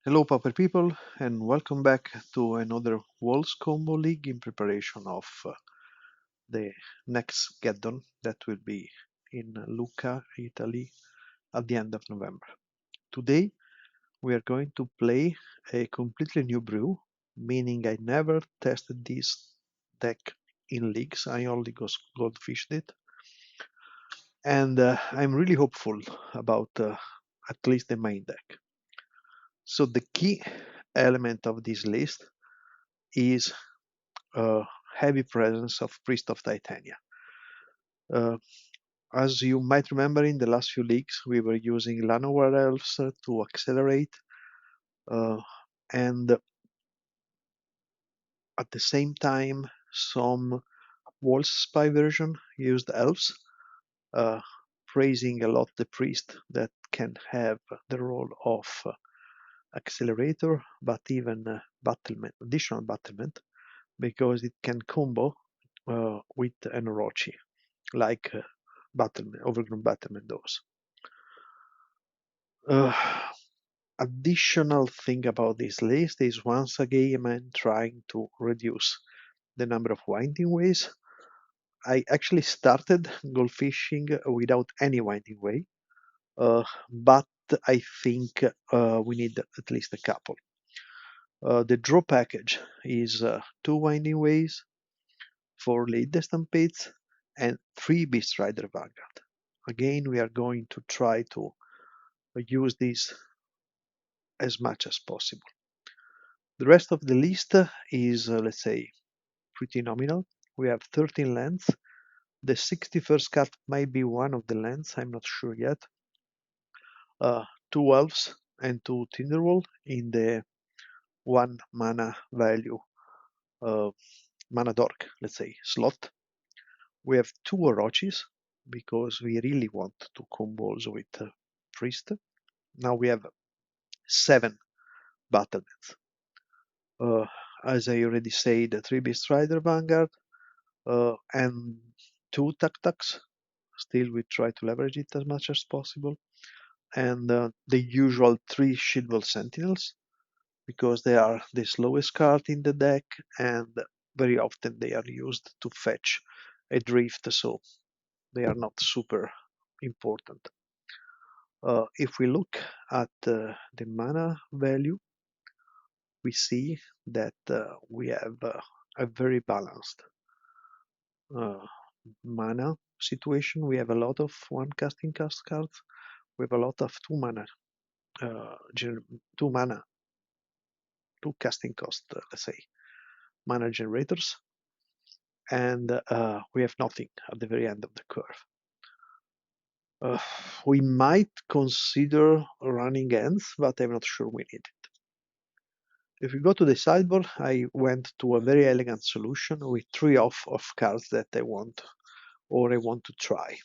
Hello, Pauper people, and welcome back to another Walls Combo League in preparation of the next Geddon that will be in Lucca, Italy at the end of November. Today, we are going to play a completely new brew, meaning I never tested this deck in leagues, I only goldfished it, and I'm really hopeful about at least the main deck. So the key element of this list is a heavy presence of Priest of Titania. Uh, as you might remember, in the last few leagues, we were using Llanowar Elves to accelerate, and at the same time, some Walls Spy version used Elves, uh, praising a lot the Priest that can have the role of accelerator, but even battlement, additional battlement, because it can combo with an Orochi, like Battlement, Overgrown Battlement does. Additional thing about this list is once again I'm trying to reduce the number of winding ways. I actually started goldfishing without any winding way, but I think we need at least a couple. The draw package is 2 winding ways, 4 lead stampedes, and 3 Beast Rider Vanguard. Again, we are going to try to use this as much as possible. The rest of the list is, let's say, pretty nominal. We have 13 lands. The 61st card might be one of the lands, I'm not sure yet. 2 elves and 2 Tinderwall in the 1 mana value, mana dork, let's say, slot. We have 2 Orochis because we really want to combo also with Priest. Now we have 7 Battlements. As I already said, 3 Beast Rider Vanguard, and 2 Tuck-Tucks. Still, we try to leverage it as much as possible. And the usual 3 Shieldwall Sentinels, because they are the slowest card in the deck, and very often they are used to fetch a drift, so they are not super important. If we look at the mana value, we see that we have a very balanced mana situation. We have a lot of 1 casting cost cards. We have a lot of 2 mana, 2 casting cost, let's say, mana generators, and we have nothing at the very end of the curve. We might consider running ends, but I'm not sure we need it. If we go to the sideboard, I went to a very elegant solution with 3 of cards that I want to try.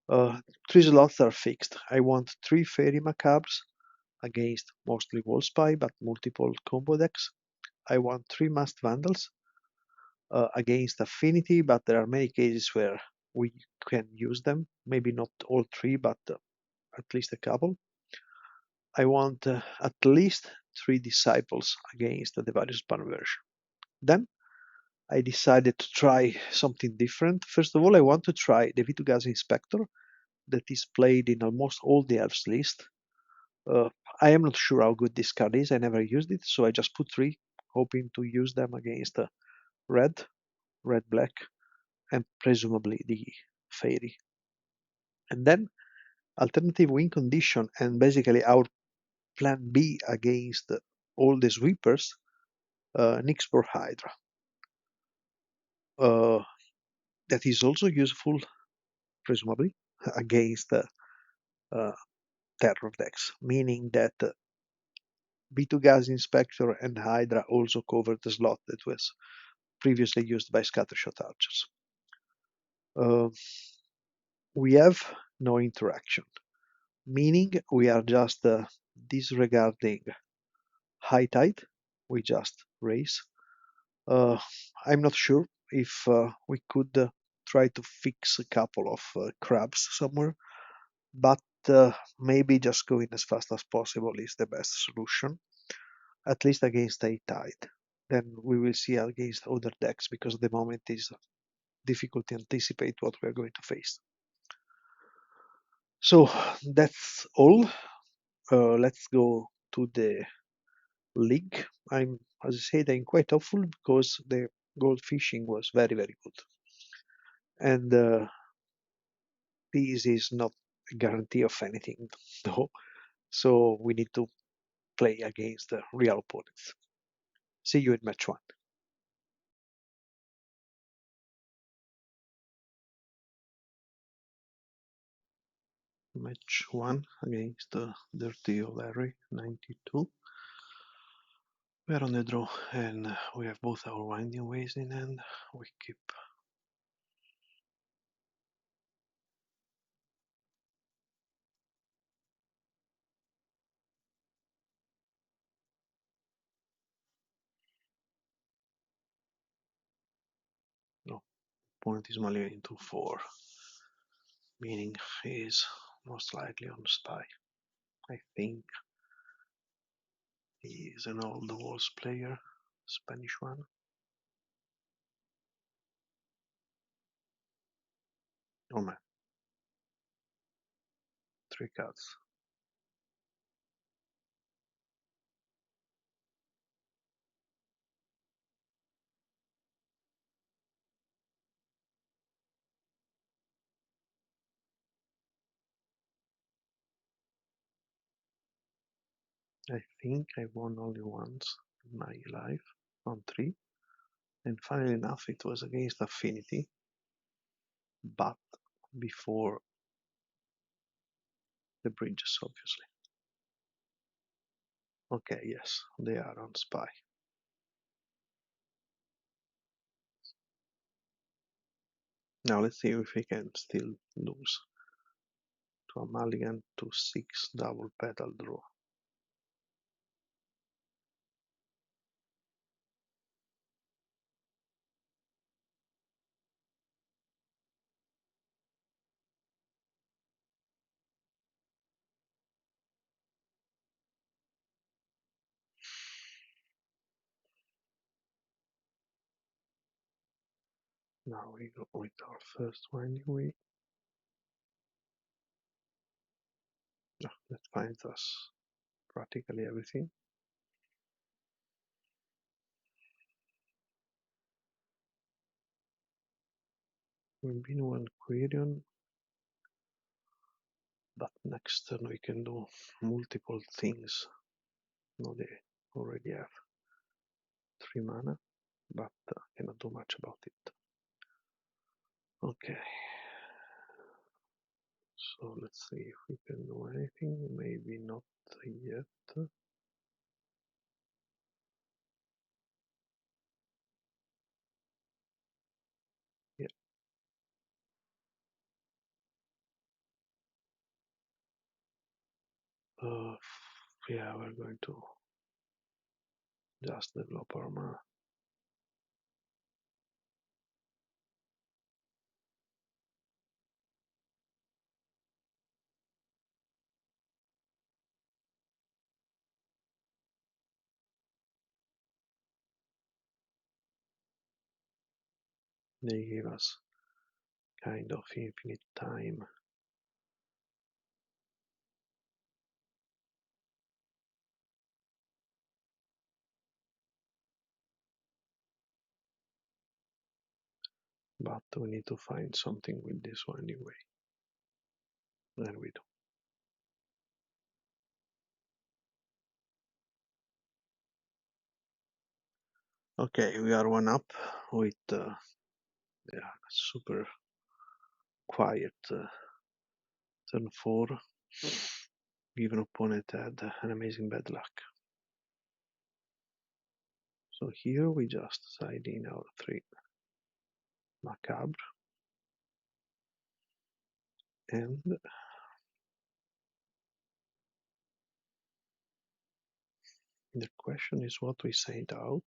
3 slots are fixed. I want 3 Fairy Macabres against mostly Wall Spy, but multiple combo decks. I want 3 Masked Vandals against Affinity, but there are many cases where we can use them. Maybe not all 3, but at least a couple. I want at least 3 Disciples against the various ban version. Then I decided to try something different. First of all, I want to try the Vitu-Ghazi Inspector that is played in almost all the elves list. I am not sure how good this card is. I never used it, so I just put 3, hoping to use them against red, black, and presumably the fairy. And then alternative win condition, and basically our plan B against all the sweepers, Nyxbor Hydra. That is also useful, presumably, against terror decks, meaning that B2 Inspector and Hydra also cover the slot that was previously used by Scattershot Archers. We have no interaction, meaning we are just disregarding High Tide. We just raise. I'm not sure if we could try to fix a couple of crabs somewhere, but maybe just going as fast as possible is the best solution. at least against a tide. Then we will see against other decks, because at the moment is difficult to anticipate what we are going to face. So that's all. Let's go to the league. As I said, I'm quite hopeful because the goldfishing was very, very good. And this is not a guarantee of anything, though. So we need to play against the real opponents. See you in match 1. Match 1 against Dirty Larry 92. We are on the draw and we have both our winding ways in hand. We keep. No, opponent is only into 4, meaning he is most likely on spy. I think he is an old walls player, Spanish one. Oh man, 3 cards. I think I won only once in my life on 3, and funnily enough it was against Affinity, but before the bridges, obviously. Okay, yes, they are on spy. Now let's see if we can still lose to a mulligan to 6 double petal draw. Now we go with our first winding way. That finds us practically everything. We've been one Quirion, but next turn we can do multiple things. No, they already have 3 mana, but cannot do much about it. Okay, so let's see if we can do anything. Maybe not yet. Yeah. Yeah, we're going to just develop our mana. They give us kind of infinite time. But we need to find something with this one anyway. And we do. Okay, we are 1 up with super quiet turn 4. Given opponent had an amazing bad luck. So here we just side in our 3 macabre, and the question is what we send out.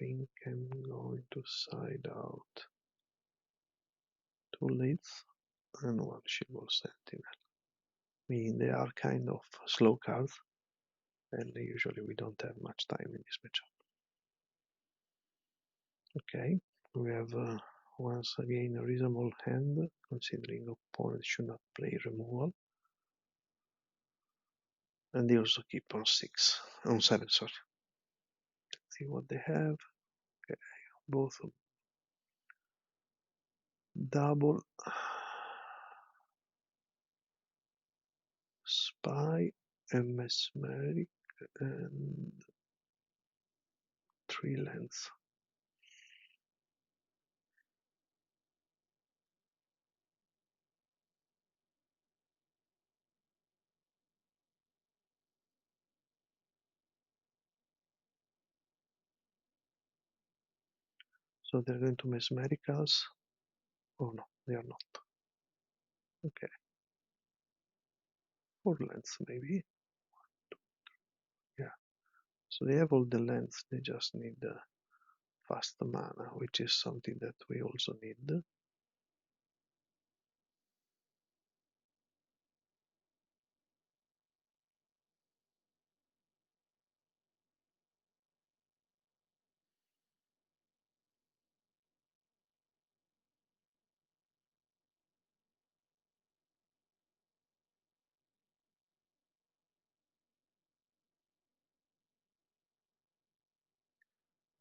think I'm going to side out 2 leads and 1 Shield Sentinel. Meaning they are kind of slow cards, and usually we don't have much time in this matchup. Okay, we have once again a reasonable hand, considering opponent should not play removal. And they also keep on 7, sorry. Let's see what they have. Okay, both double spy and mesmeric and 3 lands. So they're going to mesmeric us. Oh no, they are not. Okay, 4 lands maybe. Yeah. So they have all the lands, they just need fast mana, which is something that we also need.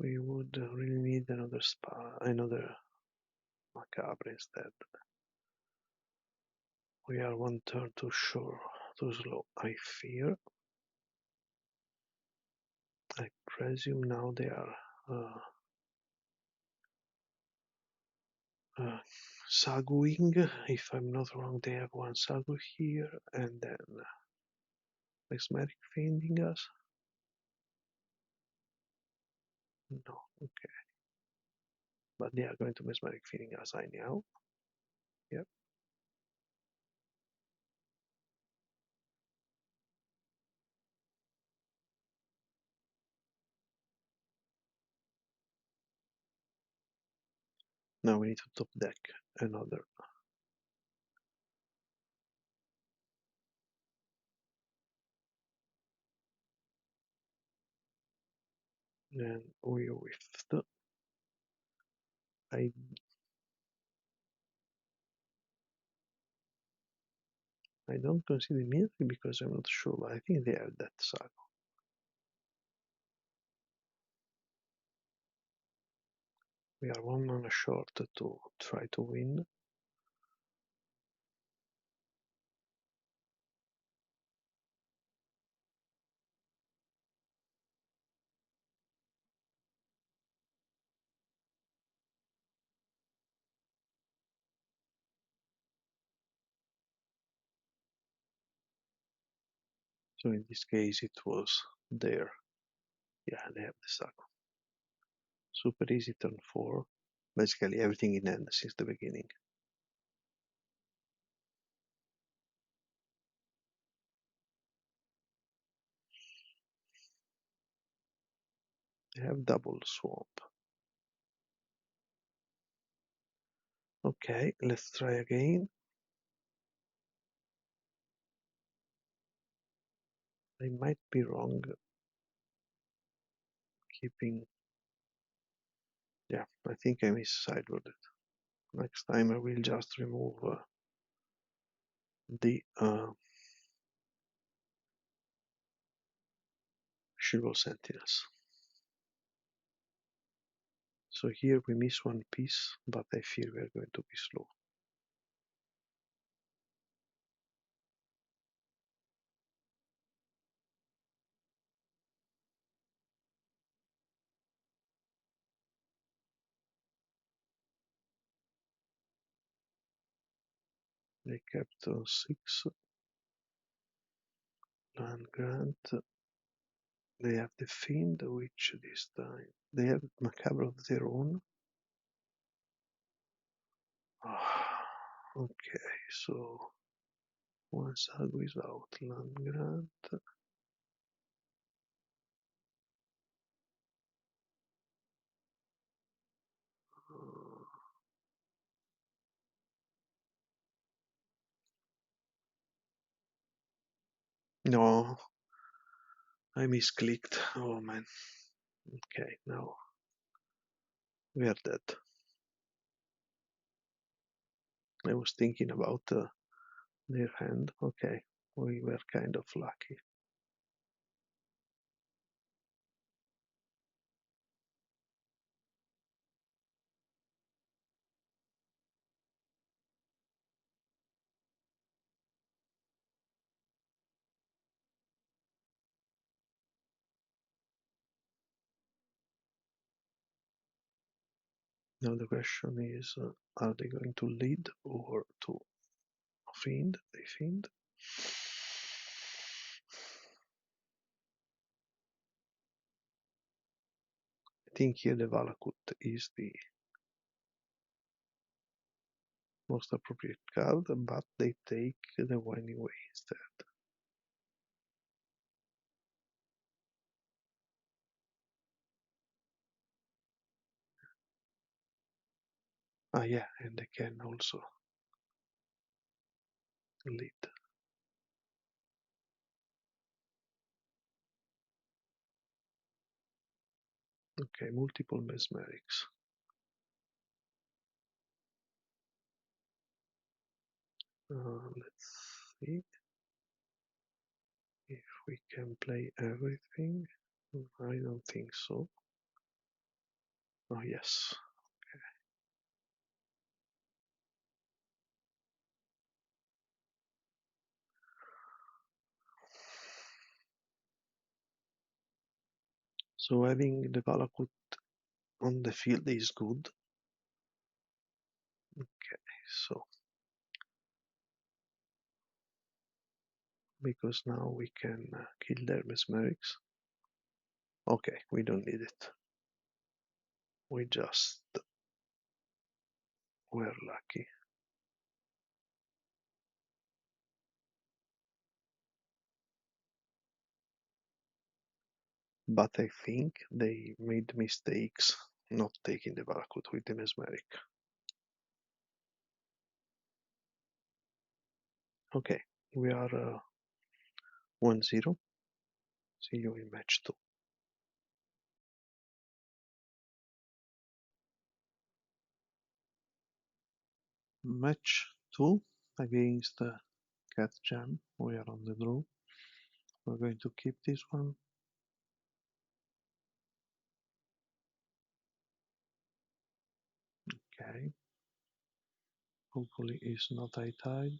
We would really need another macabre instead. We are 1 turn too slow, I fear. I presume now they are Saguing. If I'm not wrong, they have 1 Sagu here, and then Mesmeric Fiending us. No, okay. But they are going to Mesmeric Fiending us, I know. Yep. Now we need to top deck another. Then we whiffed. I don't consider immediately because I'm not sure, but I think they have that Sagu. We are 1 mana short to try to win. So in this case it was there. Yeah, they have the Sagu. Super easy turn 4. Basically everything in hand since the beginning. They have double swamp. Okay, let's try again. I might be wrong. Keeping. Yeah, I think I missidewarded. Next time I will just remove the Shield Sentinels. So here we miss 1 piece, but I fear we are going to be slow. They kept 6 land grant. They have the Fiend, which this time they have Macabre of their own. Okay, so 1 Sagu is out, land grant. No, I misclicked. Oh man. Okay, now we are dead. I was thinking about their hand. Okay, we were kind of lucky. Now the question is, are they going to lead or to fiend? They fiend. I think here the Valakut is the most appropriate card, but they take the Winding Way instead. Ah yeah, and they can also lead. Okay, multiple mesmerics. Let's see if we can play everything. I don't think so. Oh yes. So having the Valakut on the field is good. Okay, so because now we can kill their mesmerics. Okay, we don't need it. We just were lucky. But I think they made mistakes not taking the Valakut with the mesmeric. Okay, we are 1-0. See you in match 2. Match 2 against Cat Jam. We are on the draw. We're going to keep this one. Okay. Hopefully it's not high tide.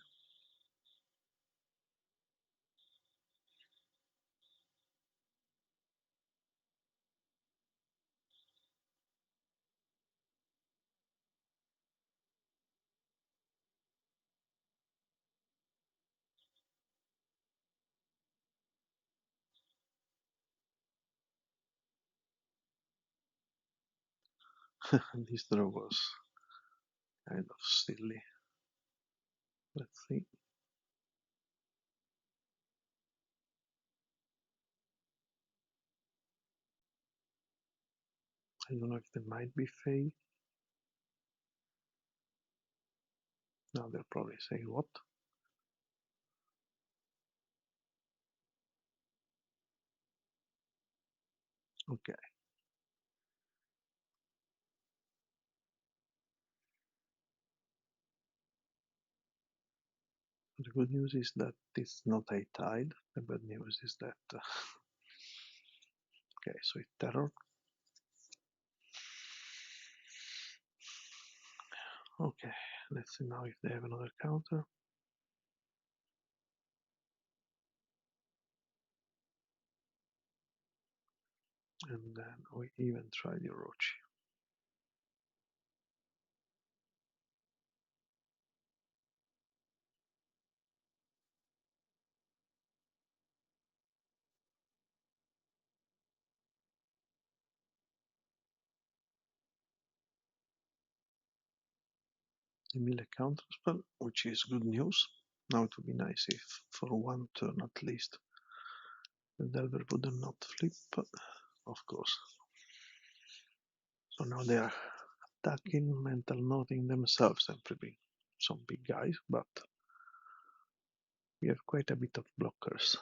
This draw was kind of silly. Let's see. I don't know if they might be fake. Now they'll probably say what? Okay. The good news is that it's not high tide. The bad news is that okay, so it's terror. Okay, let's see now if they have another counter. And then we even try the Orochi. The Mille counterspell, which is good news. Now it would be nice if for one turn at least the Delver would not flip, of course. So now they are attacking, mental noting themselves and flipping some big guys, but we have quite a bit of blockers.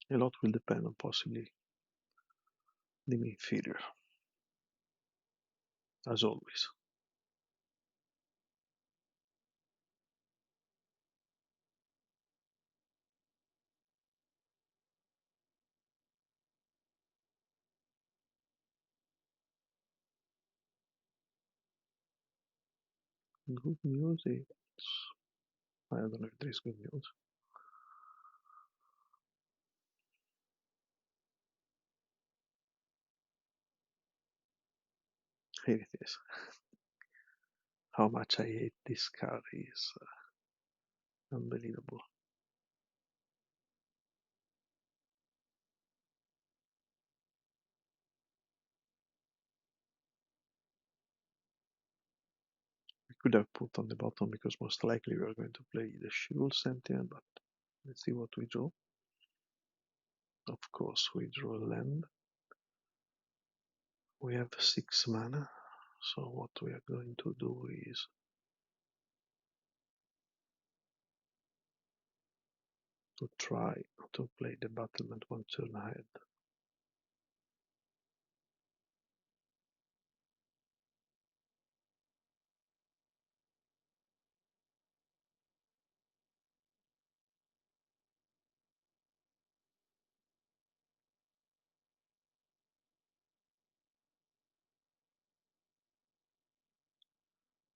A lot will depend on possibly the inferior, as always. Good news is, I don't know if there is good news. Here it is. How much I hate this card is unbelievable. We could have put on the bottom because most likely we are going to play the Shield Sentinel, but let's see what we draw. Of course, we draw a land. We have 6 mana, so what we are going to do is to try to play the Battlement one turn ahead.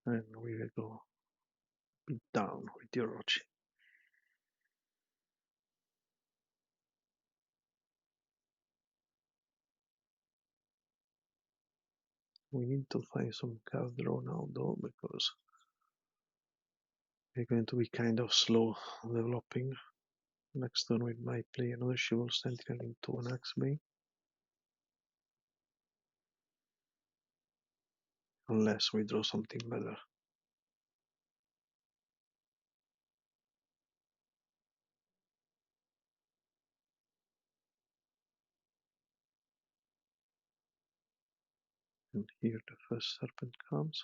And we will go beat down with the Orochi. We need to find some card draw now though, because we're going to be kind of slow developing. Next turn we might play another Shield Sentinel into an Axebane. Unless we draw something better. And here the first Serpent comes.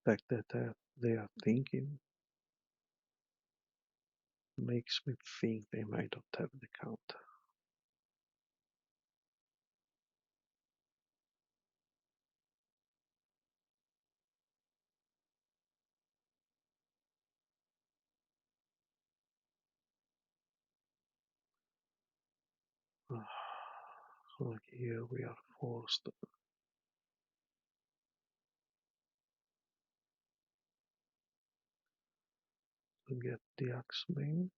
The fact that they are thinking makes me think they might not have the count. So here we are forced to get the Axebane.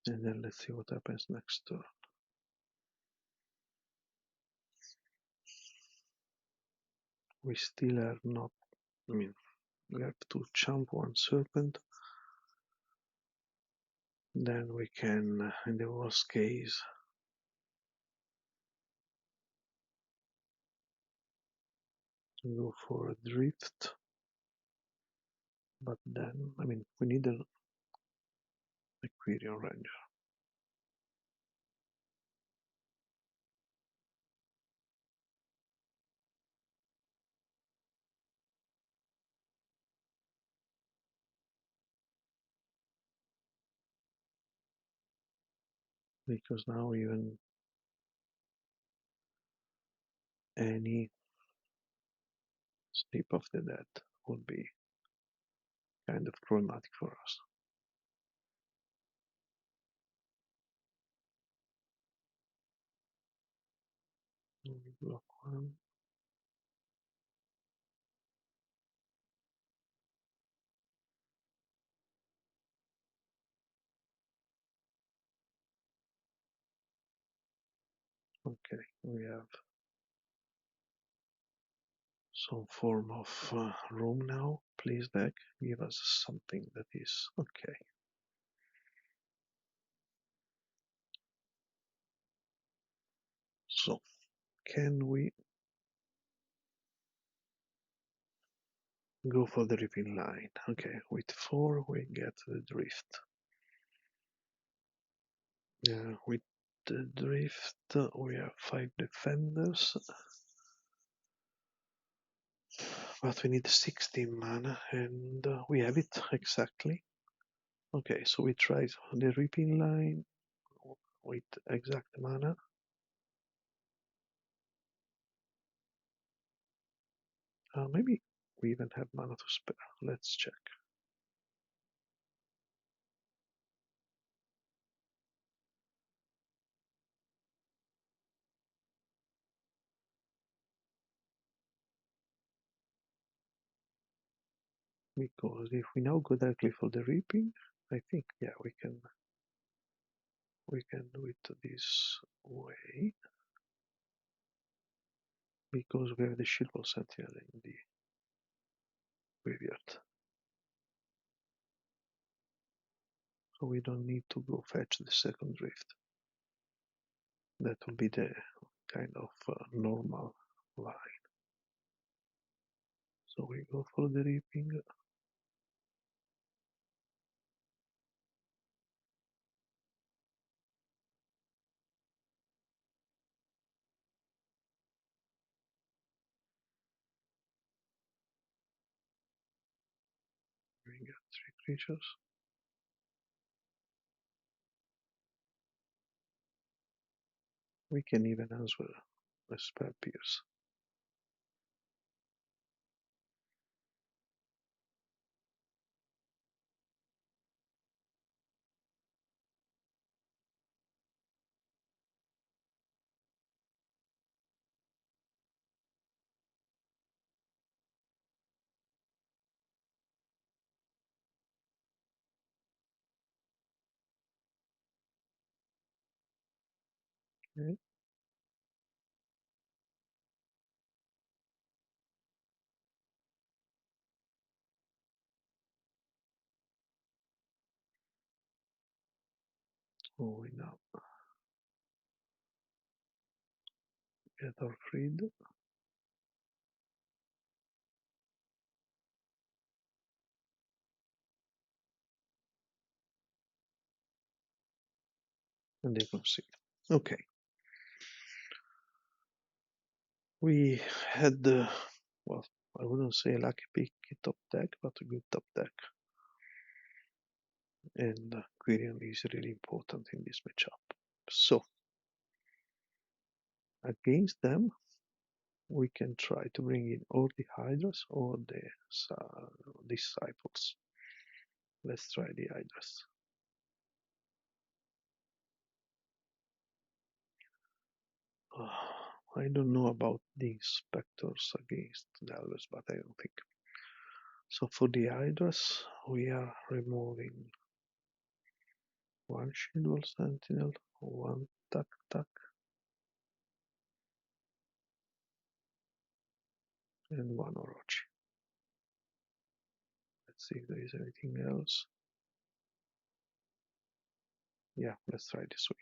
And then let's see what happens next turn. We still are not, I mean, we have to jump one Serpent. Then we can, in the worst case, go for a Drift. But then, I mean, we need an Aquarian Ranger. Because now even any Sleep of the Dead would be kind of problematic for us. Block one. Okay, we have some form of room now. Please, deck, give us something that is okay. So, can we go for the ripping line? Okay, with 4 we get the Drift. With the drift, we have 5 defenders, but we need 16 mana, and we have it exactly. Okay, so we try the reaping line with exact mana. Maybe we even have mana to spare. Let's check. Because if we now go directly for the reaping, I think, yeah, we can do it this way, because we have the shield wall sentinel in the graveyard, so we don't need to go fetch the second drift. That will be the kind of normal line. So we go for the reaping. We get 3 creatures. We can even answer a spell pierce. Okay. So we now get our freed. And they concede. Okay. We had, well, I wouldn't say a lucky pick top deck, but a good top deck. And Quirion is really important in this matchup. So, against them, we can try to bring in or the Hydras or the Disciples. Let's try the Hydras. I don't know about the Inspectors against the others, but I don't think. So for the Hydras, we are removing 1 Shield Wall Sentinel, 1 Tuck, and 1 Orochi. Let's see if there is anything else. Yeah, let's try this way.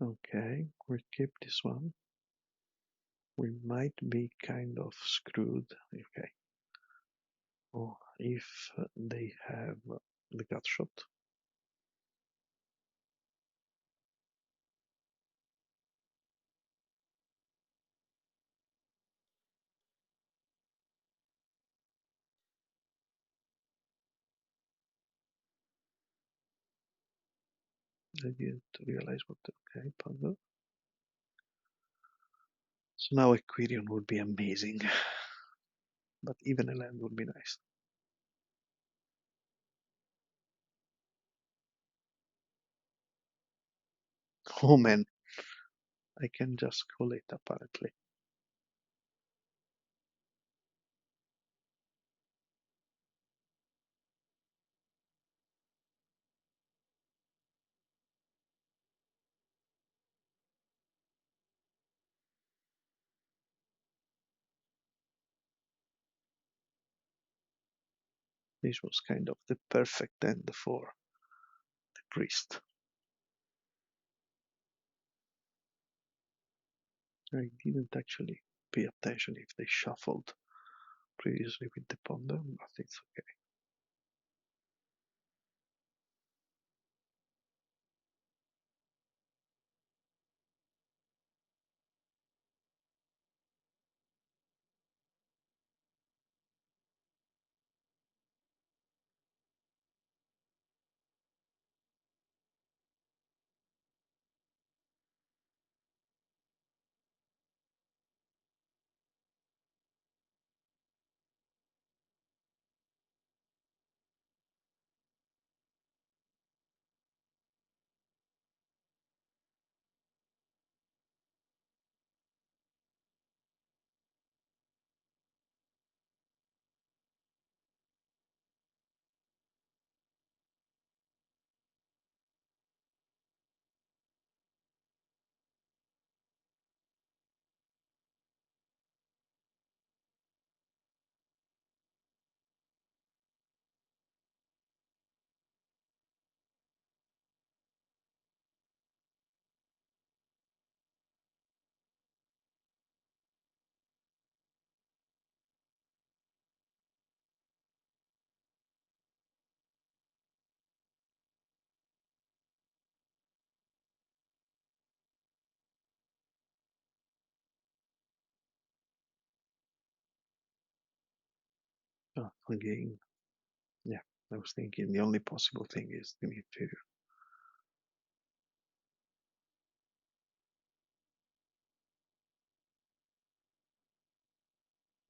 Okay, we keep this one. We might be kind of screwed. Okay. Oh, if they have the gut shot. I didn't realize what. Okay, ponder. So now Aquarium would be amazing, but even a land would be nice. Oh man, I can just call it apparently. This was kind of the perfect end for the priest. I didn't actually pay attention if they shuffled previously with the ponder, but it's okay. Again, yeah, I was thinking the only possible thing is the inferior.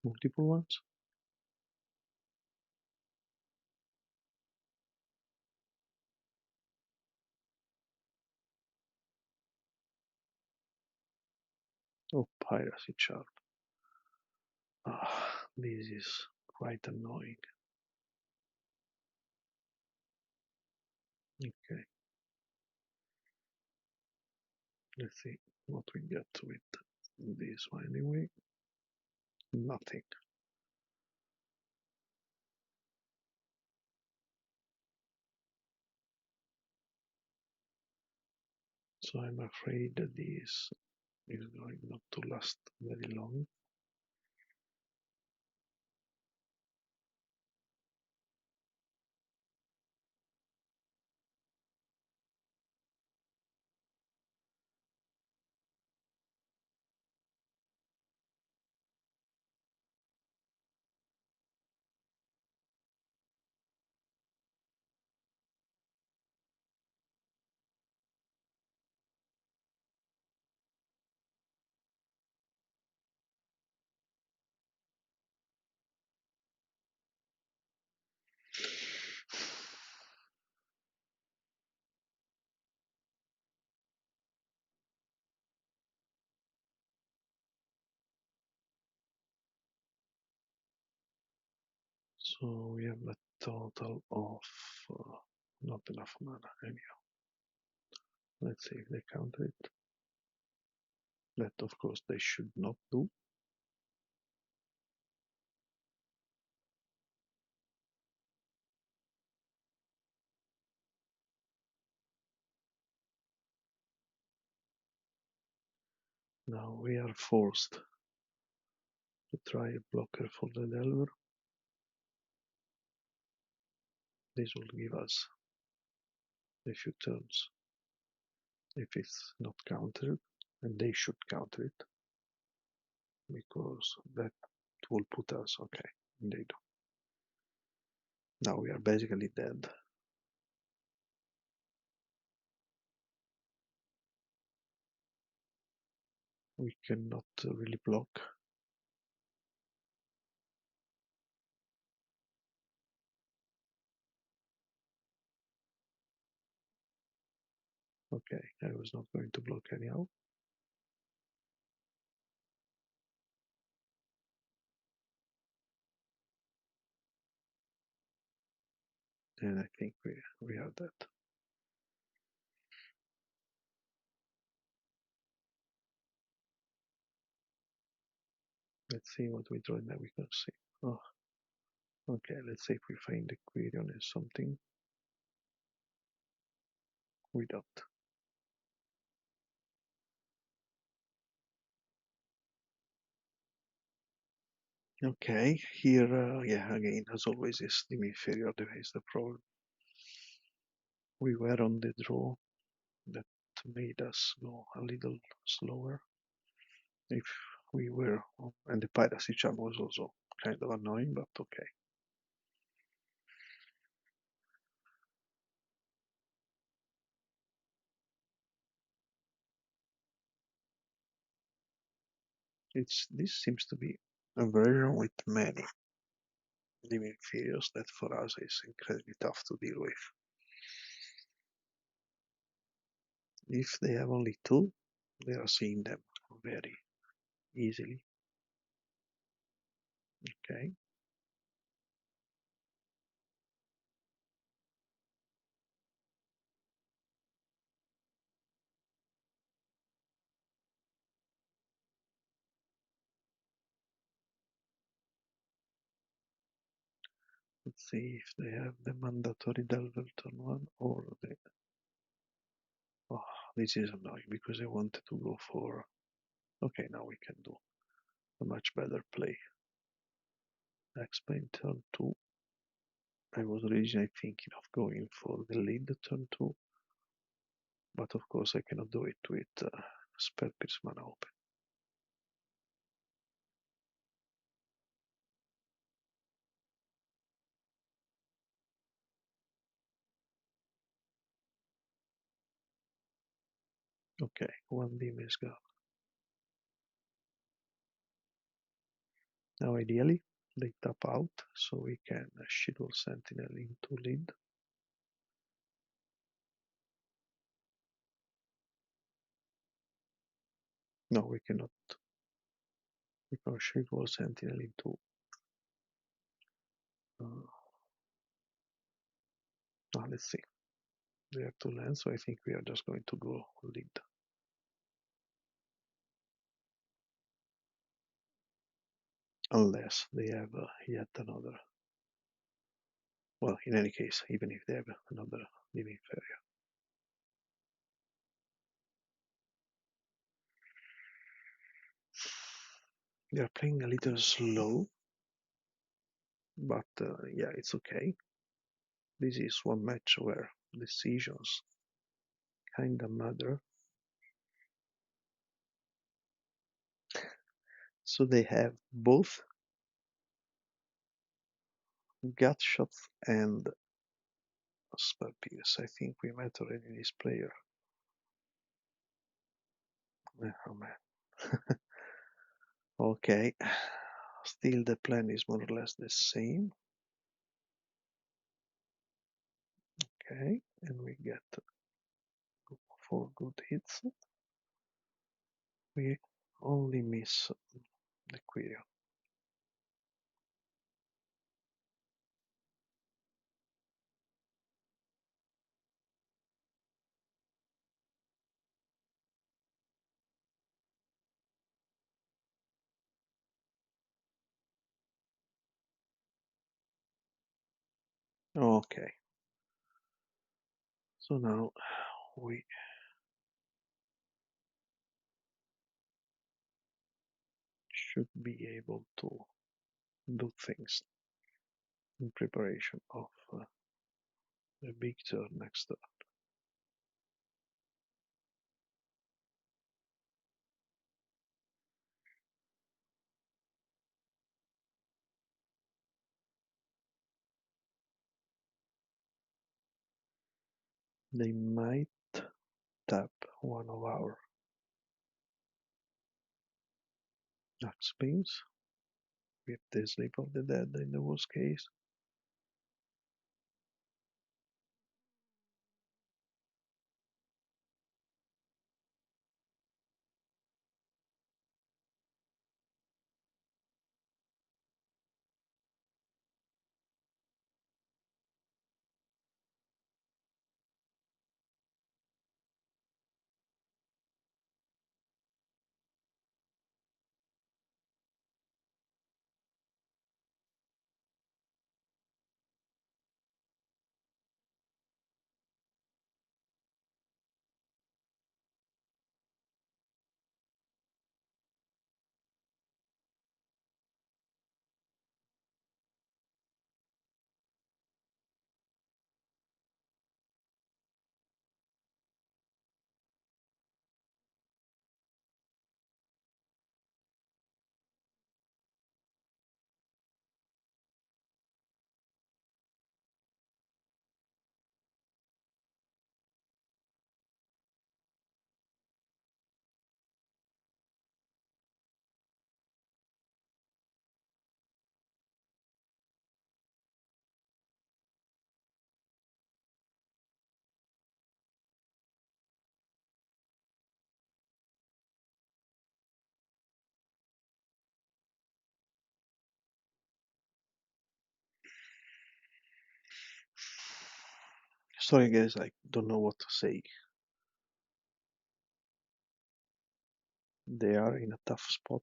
Multiple ones? Oh, piracy chart. Ah, this is quite annoying. Okay, let's see what we get with this one anyway. Nothing. So I'm afraid that this is going not to last very long. So we have a total of not enough mana anyhow. Let's see if they counter it. That of course they should not do. Now we are forced to try a blocker for the Delver. This will give us a few turns if it's not countered, and they should counter it because that will put us okay. They do. Now we are basically dead. We cannot really block. Okay, I was not going to block anyhow. And I think we have that. Let's see what we draw now. We can see. Oh, okay. Let's say if we find the Quirion or something. We don't. Okay, here, yeah, again, as always, is the inferior device the problem. We were on the draw that made us go a little slower. If we were, and the piracy charm was also kind of annoying, but okay. This seems to be a version with many living inferiors that for us is incredibly tough to deal with. If they have only two, they are seeing them very easily. Okay. Let's see if they have the mandatory Delver turn 1 or the... Oh, this is annoying because I wanted to go for... Okay, now we can do a much better play. X-Paint turn 2. I was originally thinking of going for the lead turn 2, but of course I cannot do it with Spell Pierce mana open. Okay, one dim is gone. Now ideally they tap out so we can schedule Sentinel into lead. No, we cannot. We can schedule Sentinel into let's see. They have two lands, so I think we are just going to go lead. Unless they have yet another. Well, in any case, even if they have another living inferior. They are playing a little slow, but yeah, it's okay. This is one match where decisions kinda matter. So they have both gut shots and spell pierce. I think we met already this player. Oh man. Okay. Still the plan is more or less the same. Okay, and we get 4 good hits. We only miss the Quirion. Okay. So now we should be able to do things in preparation of a big turn next turn. They might tap one of our axe beams with the Sleep of the Dead in the worst case. Sorry guys, I don't know what to say. They are in a tough spot.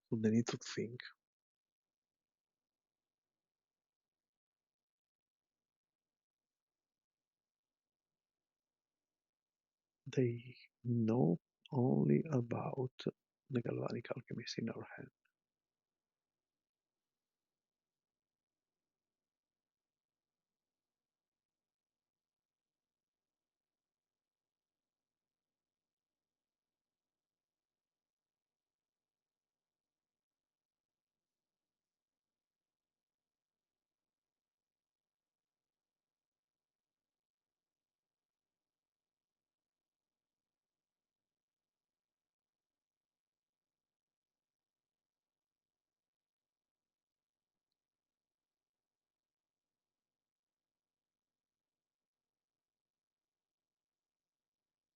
So they need to think. They know only about the Galvanic Alchemist in our hand.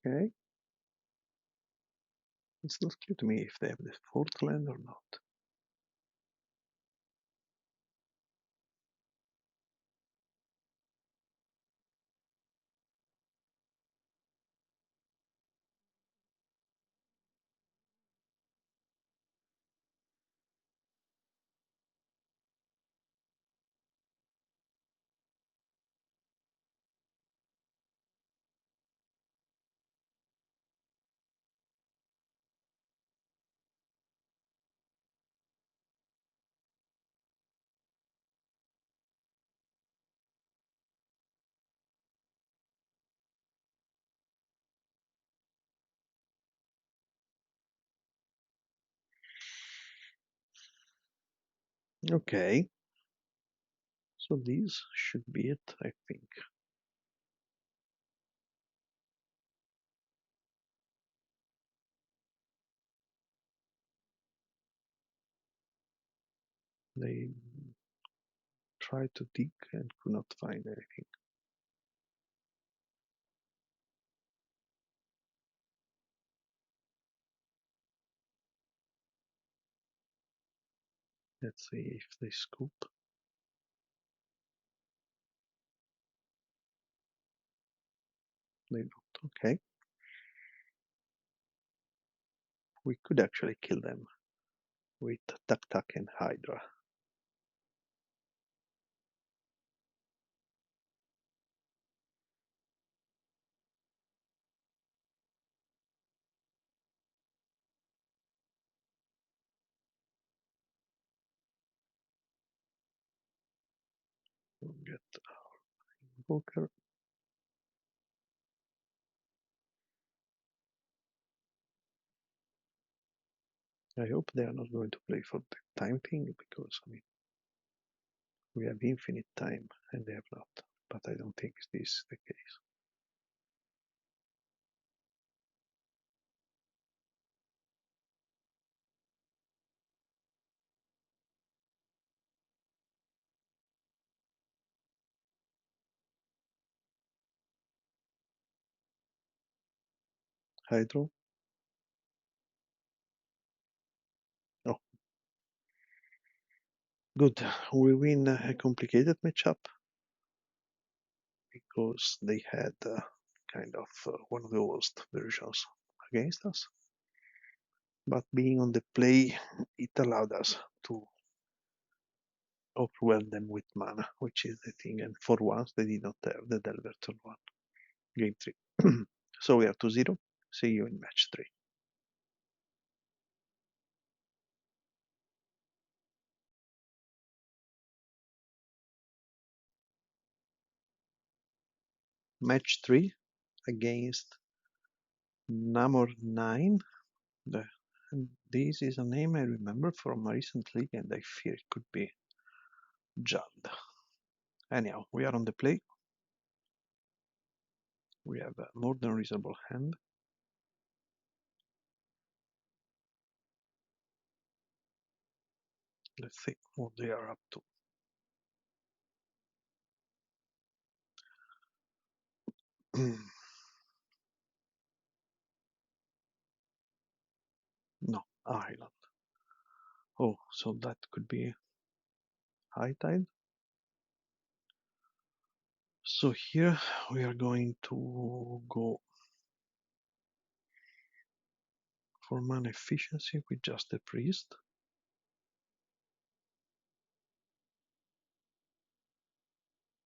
Okay? It's not clear to me if they have the fourth land or not. Okay. So these should be it, I think. They tried to dig and could not find anything. Let's see if they scoop. They don't. Okay. We could actually kill them with DeckTech and Hydra. Poker. I hope they are not going to play for the time thing, because I mean we have infinite time and they have not. But I don't think this is the case. Hydro. Oh, good. We win a complicated matchup because they had kind of one of the worst versions against us. But being on the play, it allowed us to overwhelm them with mana, which is the thing. And for once, they did not have the Delver turn 1. Game 3. So we are 2-0. See you in match 3. Match 3 against Namor 9. This is a name I remember from a recent league, and I fear it could be Judd. Anyhow, we are on the play. We have a more than reasonable hand. Let's see what they are up to. No, island. Oh, so that could be high tide. So here we are going to go for mana efficiency with just the priest.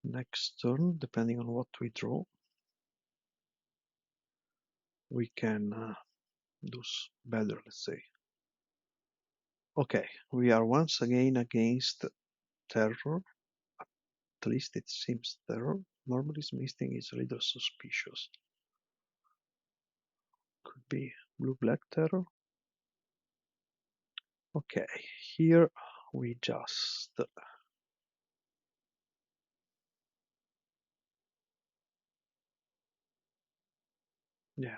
Next turn, depending on what we draw, we can do better, let's say. Okay, we are once again against terror. At least it seems terror. Normally misting is a little suspicious. Could be blue-black terror. Okay, here we just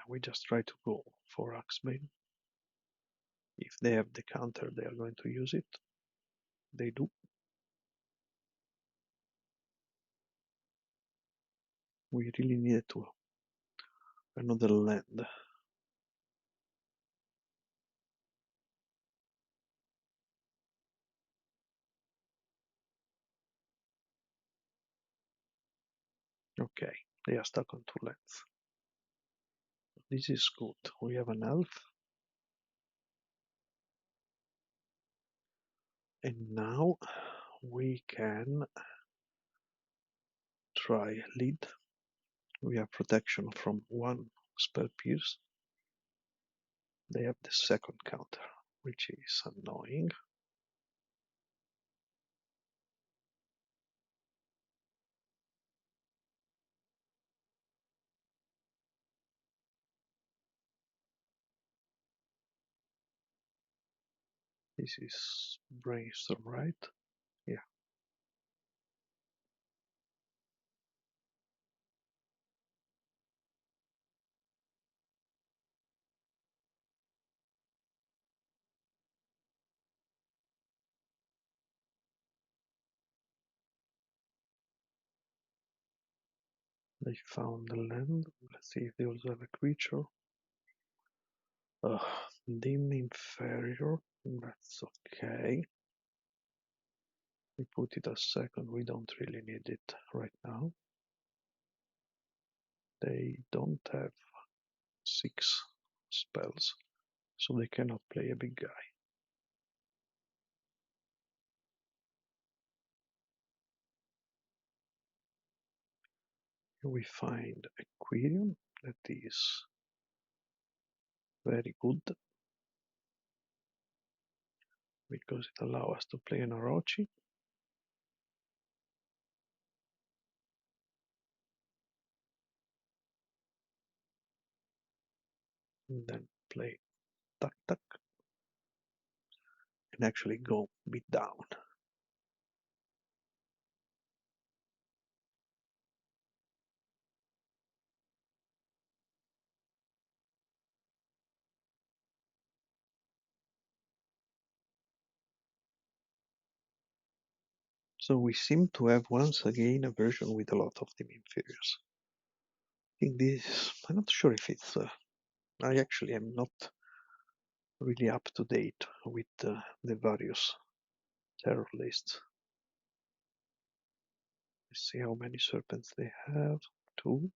we just try to go for Axebane. If they have the counter, they are going to use it. They do. We really needed to another land. Okay, they are stuck on 2 lands. This is good. We have an elf. And now we can try lead. We have protection from 1 spell pierce. They have the second counter, which is annoying. This is brainstorm, right? Yeah. They found the land. Let's see if they also have a creature. Dim inferior. That's okay. We put it as second. We don't really need it right now. They don't have 6 spells, so they cannot play a big guy. Here we find Aquarium, that is very good because it allows us to play an Orochi. and then play tuck tuck and actually go bit down. So we seem to have once again a version with a lot of team inferiors. I think this, I'm not sure if it's, I actually am not really up to date with the various terror lists. Let's see how many serpents they have. 2.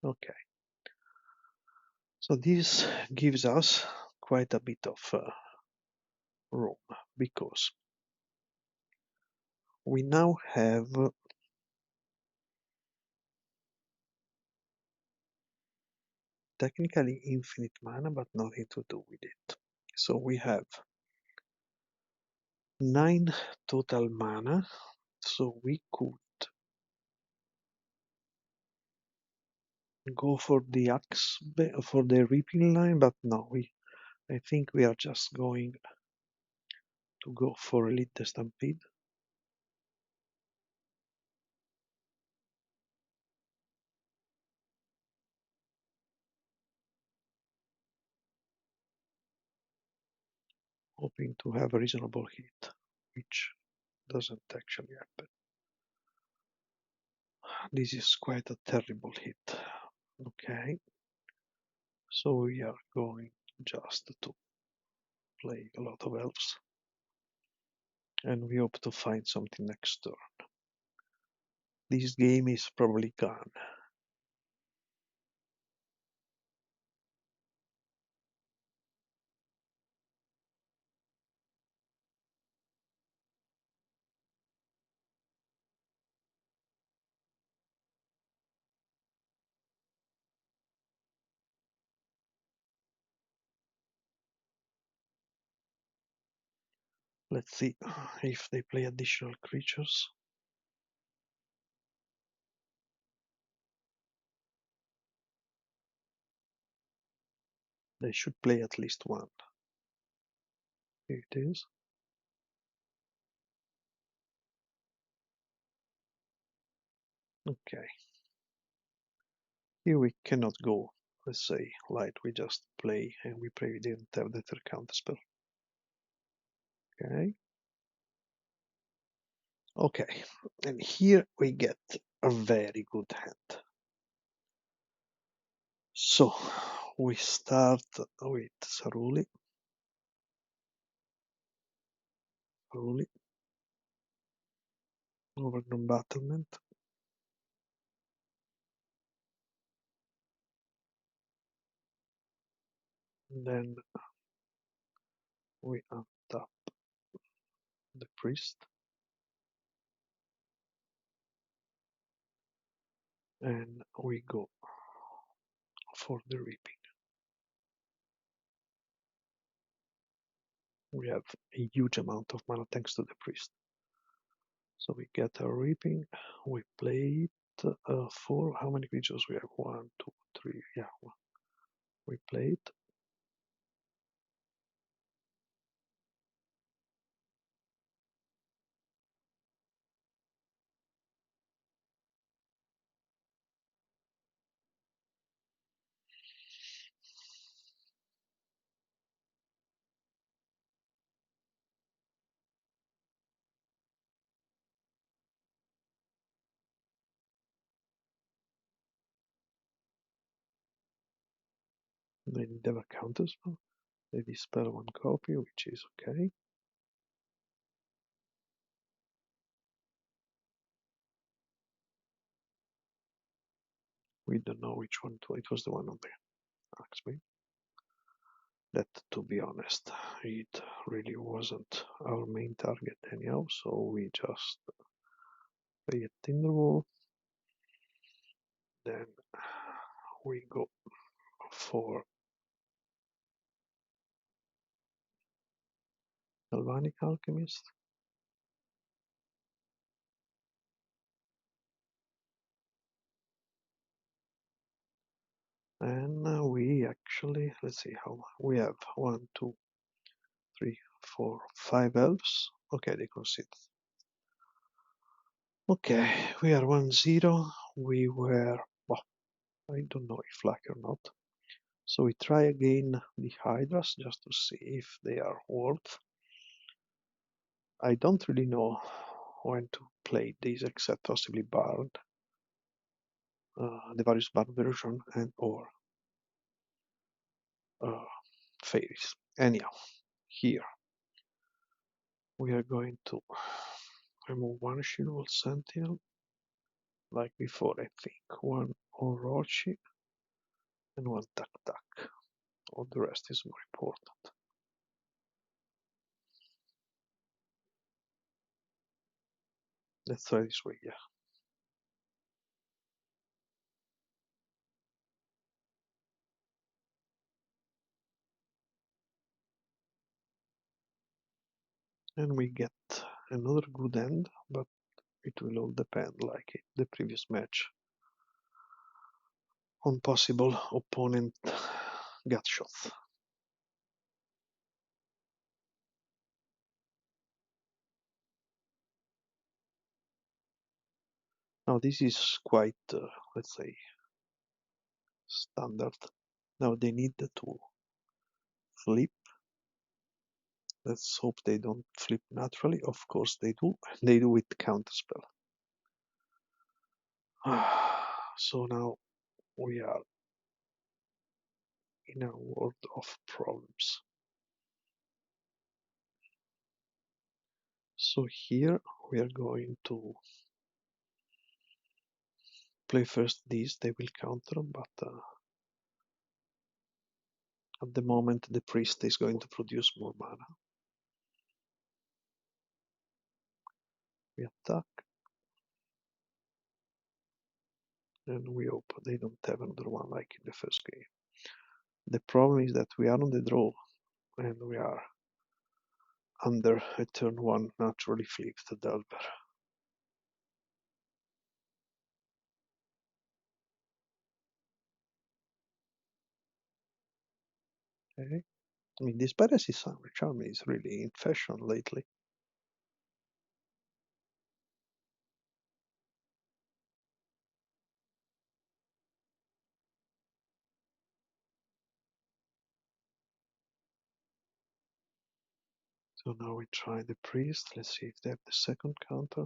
Okay. So this gives us quite a bit of room because we now have technically infinite mana but nothing to do with it. So we have 9 total mana, so we could go for the axe for the reaping line, but no, I think we are just going to go for Elite Stampede. Hoping to have a reasonable hit, which doesn't actually happen. This is quite a terrible hit. Okay, so we are going just to play a lot of elves, and we hope to find something next turn. This game is probably gone. Let's see if they play additional creatures. They should play at least one. Here it is. Okay. Here we cannot go, let's say, light. We just play and we pray we didn't have the third counterspell. Okay. Okay. And here we get a very good hand. So we start with Saruli. Saruli. Overgrown Battlement. Then we untap the Priest. And we go for the Reaping. We have a huge amount of mana thanks to the Priest. So we get our Reaping. We play it for how many creatures we have? 1, 2, 3. Yeah, we play it. They need to have a counterspell. They dispel 1 copy, which is okay. We don't know which one it was the one on the Axebane. That, to be honest, it really wasn't our main target anyhow, so we just play a Tinderwall. Then we go for Galvanic Alchemist. Actually, let's see how we have 1, 2, 3, 4, 5 elves. Okay, they concede. Okay, we are 1-0. We were, well, I don't know if lucky or not. So we try again the Hydras just to see if they are worth. I don't really know when to play these except possibly Bard, the various Bard version and or Fairies. Anyhow, here we are going to remove one Shieldwall Sentinel, like before I think, one Orochi and one DeckTech. All the rest is more important. Let's try this way, yeah. And we get another good end, but it will all depend, like in the previous match, on possible opponent gut shots. Now this is quite, let's say, standard. Now they need to flip. Let's hope they don't flip naturally. Of course they do. They do with counterspell. So now we are in a world of problems. So here we are going to play first these. They will counter, but at the moment the priest is going to produce more mana. We attack. And we hope they don't have another one like in the first game. The problem is that we are on the draw and we are under a turn 1 naturally flipped Delver. Okay. I mean, this Piracy Charm is really in fashion lately. So now we try the priest. Let's see if they have the second counter.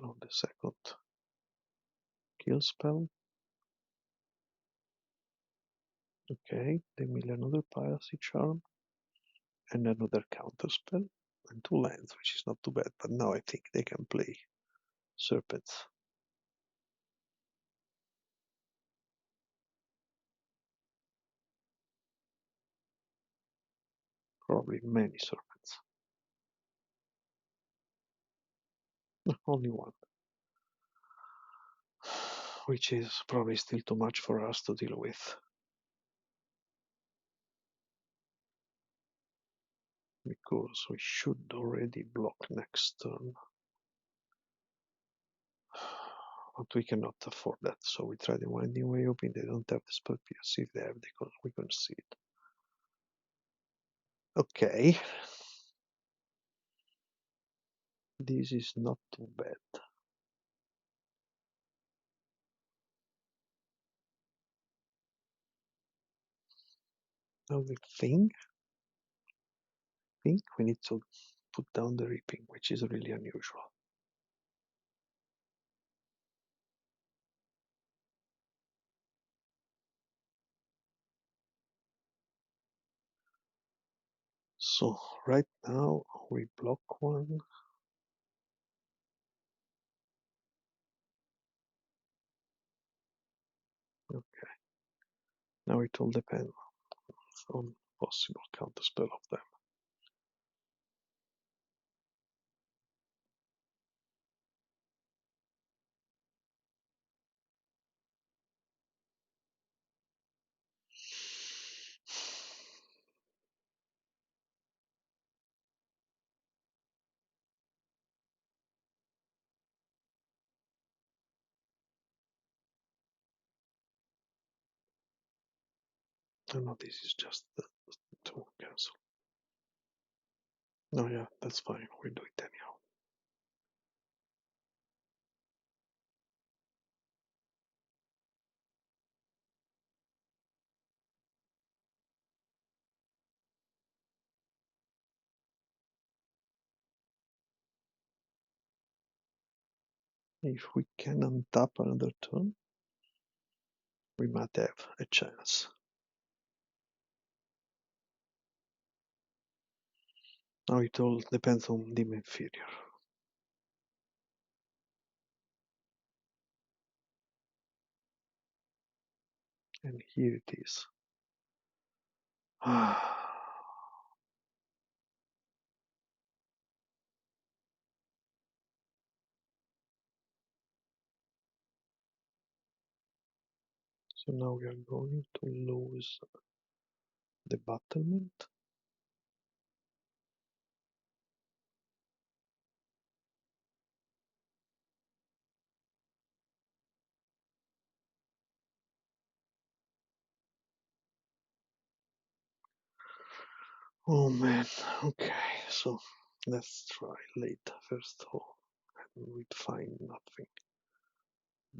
On the second kill spell. Okay, they mill another Piracy Charm and another counter spell and 2 lands, which is not too bad. But now I think they can play Serpents. Probably many Serpents. No, only one. Which is probably still too much for us to deal with. Because we should already block next turn. But we cannot afford that, so we try the Winding Way, hoping they don't have the spell pierce. If they have, we can see it. Okay. This is not too bad. Now we think we need to put down the Reaping, which is really unusual. So right now we block one. Okay. Now it all depends on possible counterspell of them. Oh, no, this is just to cancel. No, yeah, that's fine. We do it anyhow. If we can untap another turn, we might have a chance. Now it all depends on the inferior. And here it is. So now we are going to lose the battlement. Oh man, okay, so let's try late first hole and we'd find nothing.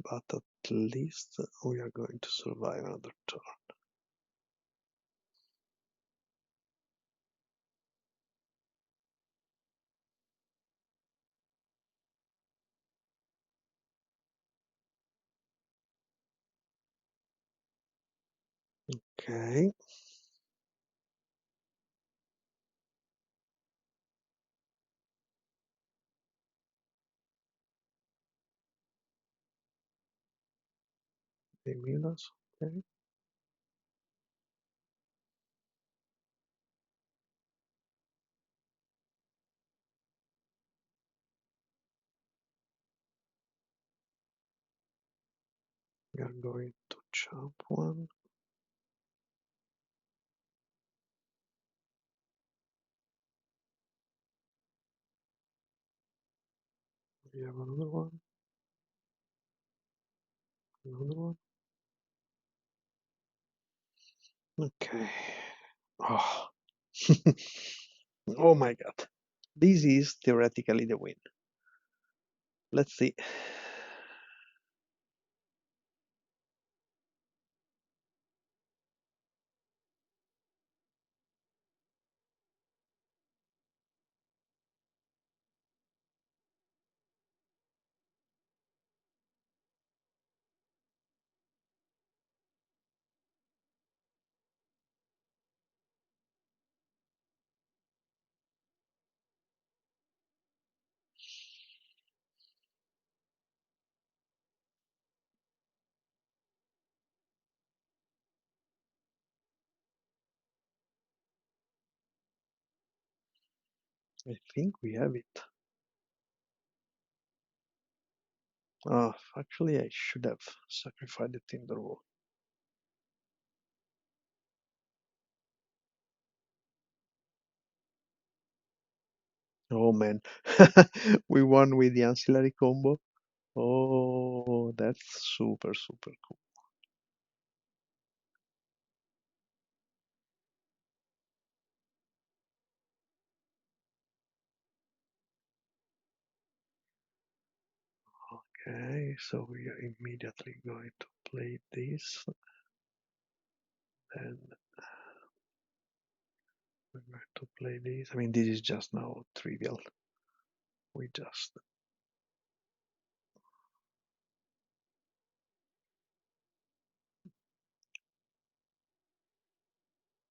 But at least we are going to survive another turn. Okay. They mean us, okay. We are going to jump one. We have another one. Another one. Okay. Oh. Oh my god. This is theoretically the win. Let's see. I think we have it. Actually, I should have sacrificed the Tinder wall. Oh man, we won with the ancillary combo. Oh, that's super, super cool. Okay, so we are immediately going to play this. Then we're going to play this. I mean, this is just now trivial. We just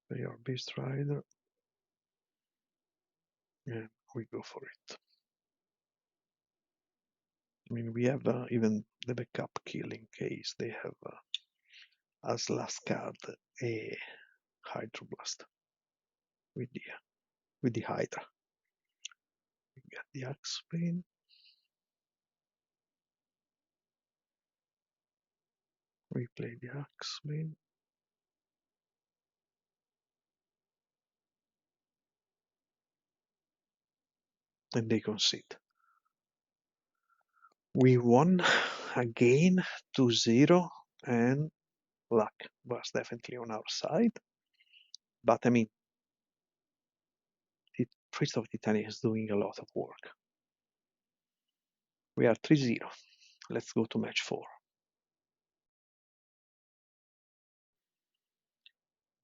play our Beast Rider and we go for it. I mean, we have even the backup kill in case they have as last card a Hydroblast with the Hydra. We get the Axebane. We play the Axebane. And they concede. We won again 2-0 and luck was definitely on our side. But I mean, the Priest of Titania is doing a lot of work. We are 3-0. Let's go to match 4.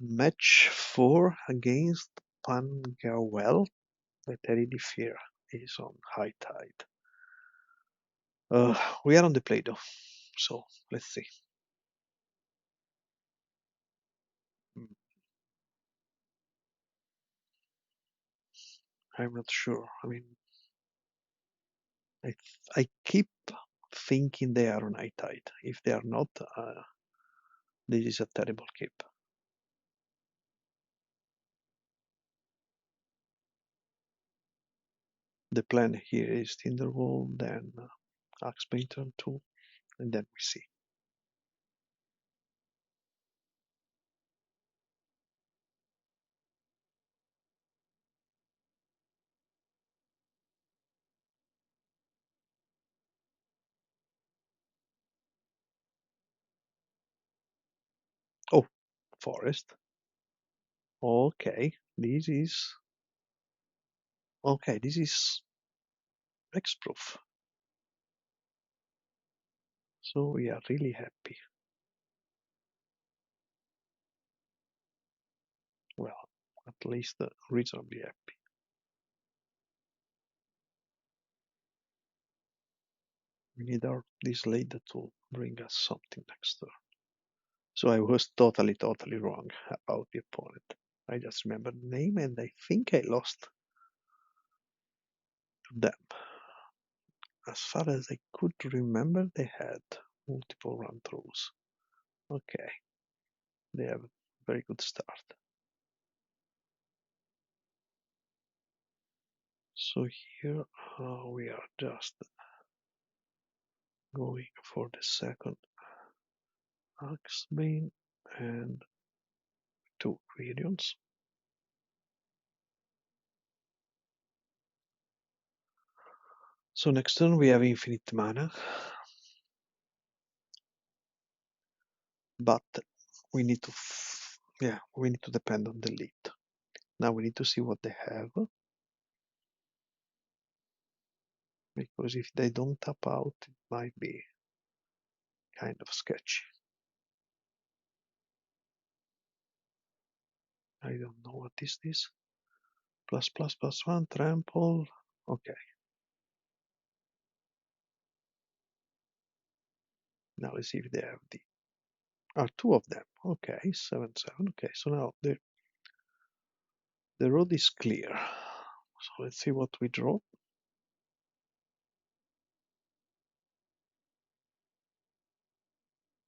Match 4 against Pangarwell. The Terry Fear is on high tide. We are on the play though, so let's see. Hmm, I'm not sure. I mean, I keep thinking they are on high tide. If they are not, this is a terrible keep. The plan here is Tinderwall, then Axe Painter 2, and then we see. Oh, Forest. Okay, this is okay. This is Hexproof. So we are really happy. Well, at least reasonably happy. We need this lady to bring us something next turn. So I was totally wrong about the opponent. I just remember the name and I think I lost to them. As far as I could remember, they had multiple run-throughs. Okay, they have a very good start. So here we are just going for the second Axebane and 2 Virions. So next turn we have infinite mana, but we need to, we need to depend on the lead. Now we need to see what they have, because if they don't tap out, it might be kind of sketchy. I don't know what is this. +++1 trample. Okay. Now let's see if they have the. Two of them. Okay, 7/7. Okay, so now the road is clear. So let's see what we draw.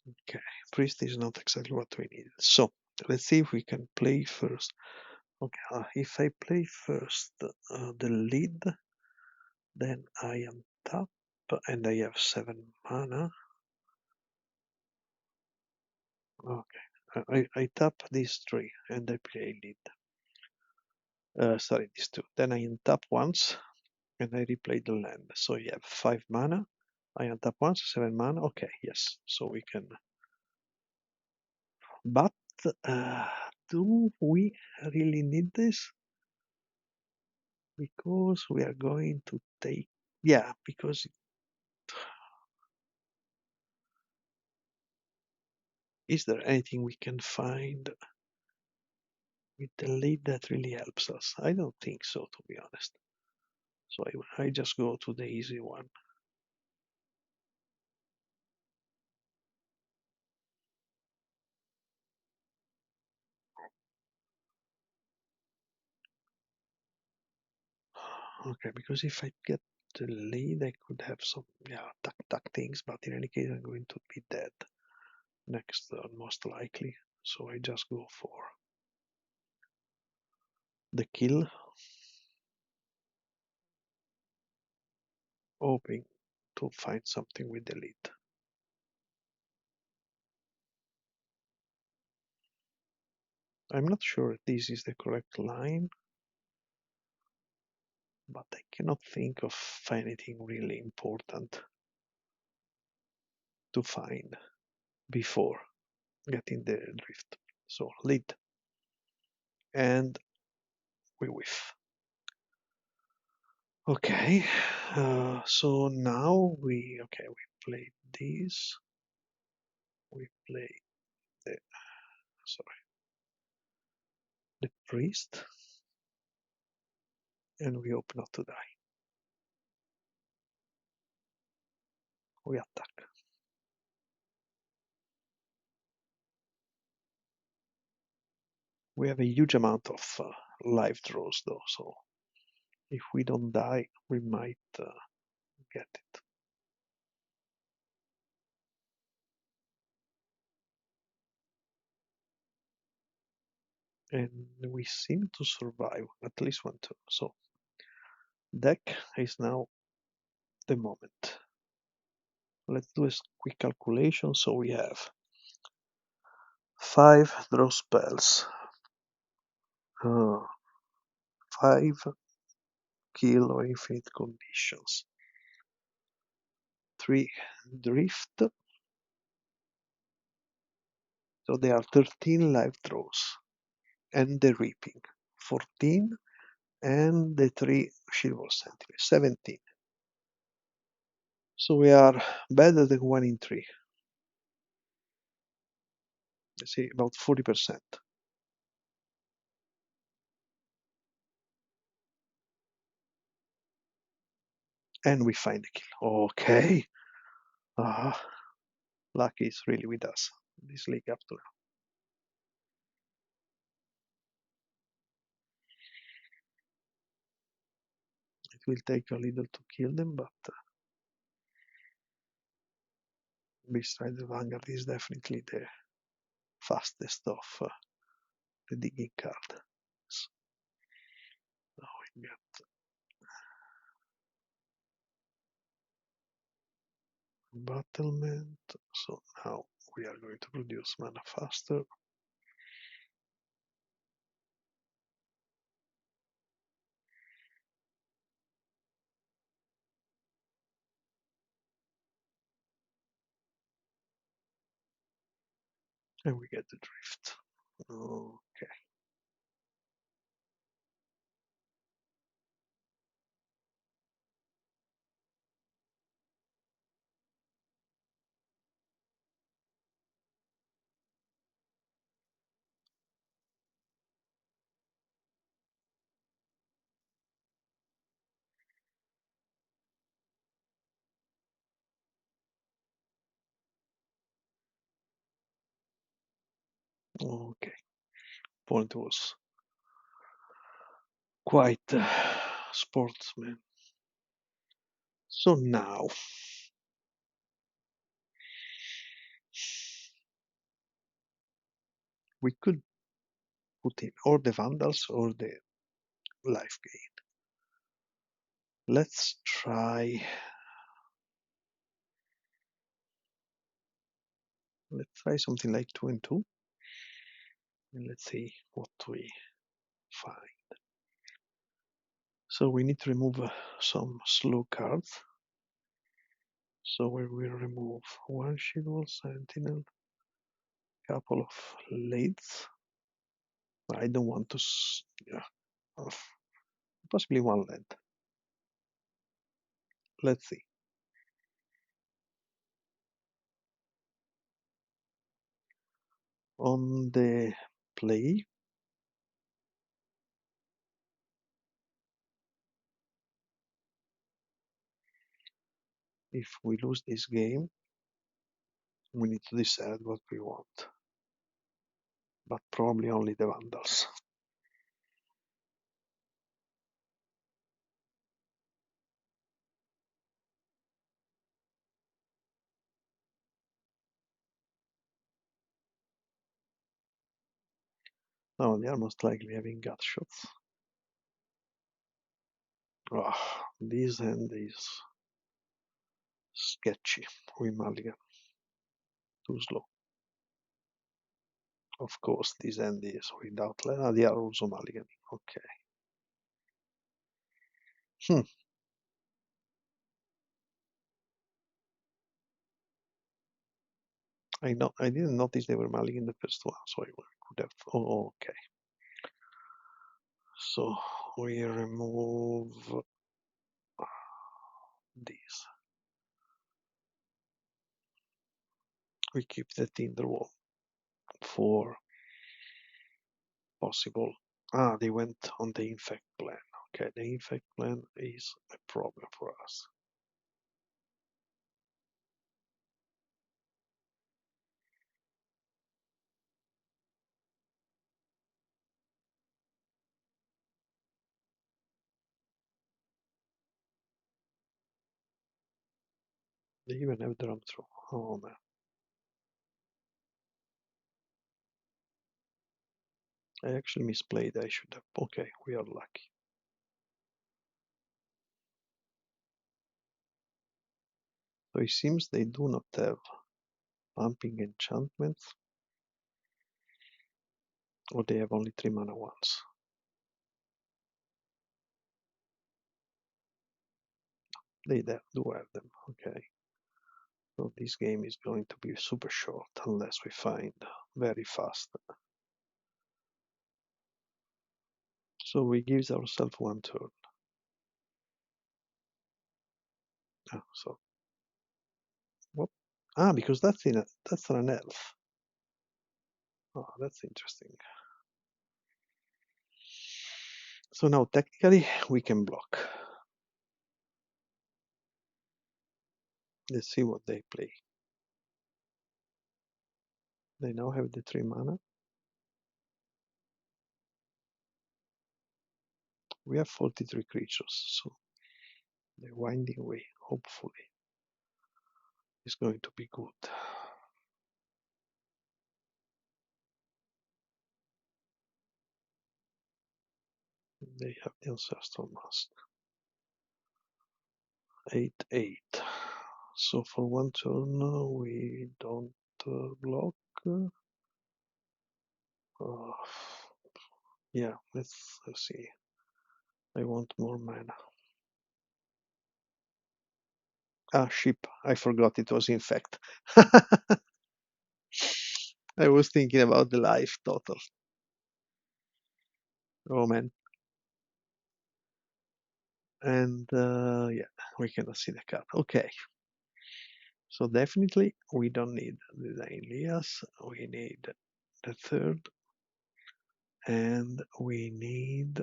Okay, priest is not exactly what we need. So let's see if we can play first. Okay, if I play first the lead, then I am tap and I have 7 mana. Okay, I tap these 3 and I play lead. Sorry, these 2. Then I untap once and I replay the land. So you have 5 mana. I untap once, 7 mana. Okay, yes. So we can. But do we really need this? Because we are going to take. Yeah, because. Is there anything we can find with the lead that really helps us? I don't think so, to be honest. So I just go to the easy one. Okay, because if I get the lead, I could have some tuck things, but in any case, I'm going to be dead next turn, most likely. So I just go for the kill, hoping to find something with the lead. I'm not sure if this is the correct line, but I cannot think of anything really important to find before getting the drift. So lead. and we whiff. Okay, so now we play this. We play the sorry the priest, and we hope not to die. We attack. We have a huge amount of life draws though, so if we don't die, we might get it. And we seem to survive at least one turn. So deck is now the moment. Let's do a quick calculation. So we have 5 draw spells, 5 kill or infinite conditions, 3 drift. So there are 13 life draws, and the reaping 14, and the 3 Shield Sentinel 17. So we are better than 1 in 3. Let's say about 40%. And we find the kill. Okay. Luck is really with us this league up to now. It will take a little to kill them, but Beast Rider Vanguard is definitely the fastest of the digging card. So now we got Battlement. So now we are going to produce mana faster. And we get the drift. Okay. Okay. Point was quite sportsman. So now we could put in or the Vandals or the life gain. Let's try something like 2 and 2, and let's see what we find. So we need to remove some slow cards. So we will remove 1 Shield Sentinel, couple of Lades. I don't want to, possibly 1 land. Let's see. On the play, if we lose this game, we need to decide what we want. But probably only the Vandals. No, they are most likely having gut shots. Oh, this hand is sketchy. We mulligan. Too slow. Of course, this end is without land. They are also mulliganing. Okay. I didn't notice they were mulliganing the first one, so I could have. Oh, okay. So we remove this. We keep that in the wall for possible. Ah, they went on the infect plan. Okay, the infect plan is a problem for us. They even have drum throw. Oh man. I actually misplayed. I should have. Okay, we are lucky. So it seems they do not have pumping enchantments, or they have only 3 mana ones. They do have them. Okay. So this game is going to be super short unless we find very fast. So we give ourselves 1 turn. Oh, so what? Ah, because that's that's an elf. Oh, that's interesting. So now technically we can block. Let's see what they play. They now have the 3 mana. We have 43 creatures, so the winding way, hopefully, is going to be good. They have the Ancestral Mask. 8/8. So for 1 turn we don't block. Yeah, let's see. I want more mana. Ah, ship. I forgot it was infect. I was thinking about the life total. Oh man. And yeah, we cannot see the card. Okay. So definitely we don't need the Dailias. We need the 3rd. And we need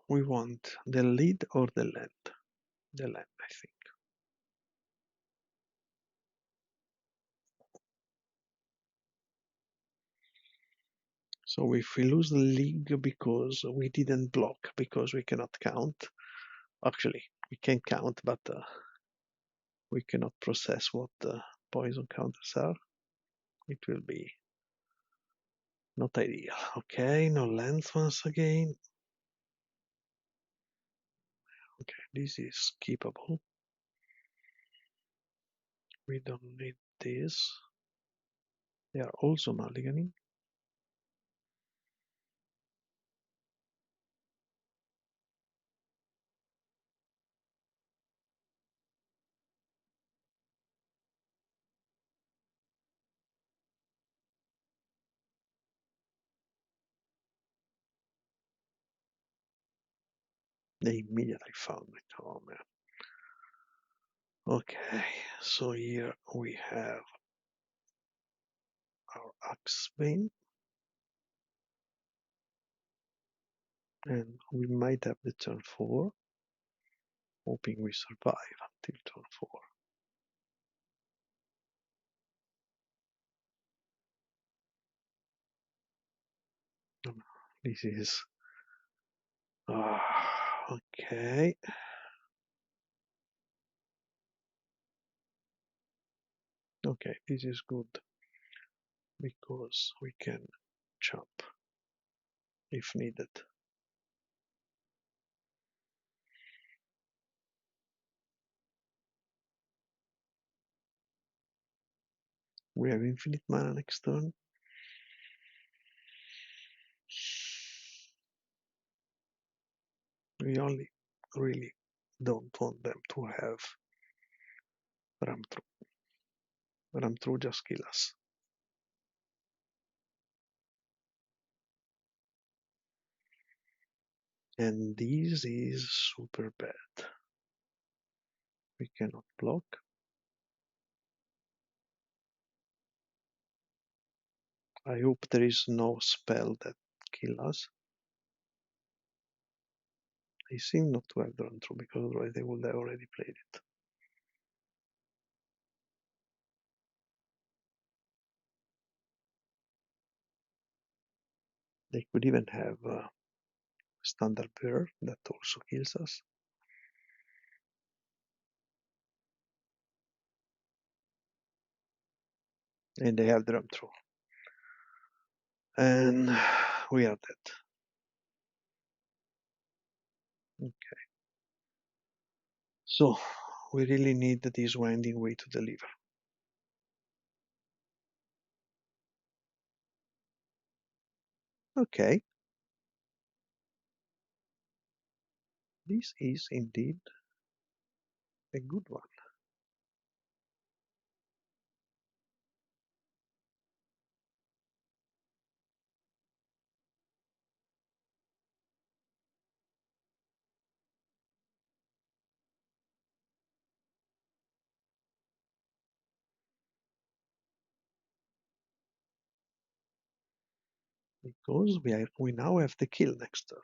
we want the lead or the land. The land, I think. So if we lose the league because we didn't block, because we cannot count, actually we can count, but we cannot process what the poison counters are, it will be not ideal. Okay, no lands once again. Okay, this is keepable. We don't need this. They are also mulliganing. They immediately found it. Oh man. Okay, so here we have our Axebane, and we might have the turn 4, hoping we survive until turn 4. This is okay. Okay, this is good because we can jump if needed. We have infinite mana next turn. We only really don't want them to have Ramtru. Run through, just kill us. And this is super bad. We cannot block. I hope there is no spell that kill us. They seem not to have run through, because otherwise they would have already played it. They could even have standard bear that also kills us. And they have the run through. And we are dead. Okay. So we really need this winding way to deliver. Okay. This is indeed a good one. Because we now have the kill next turn.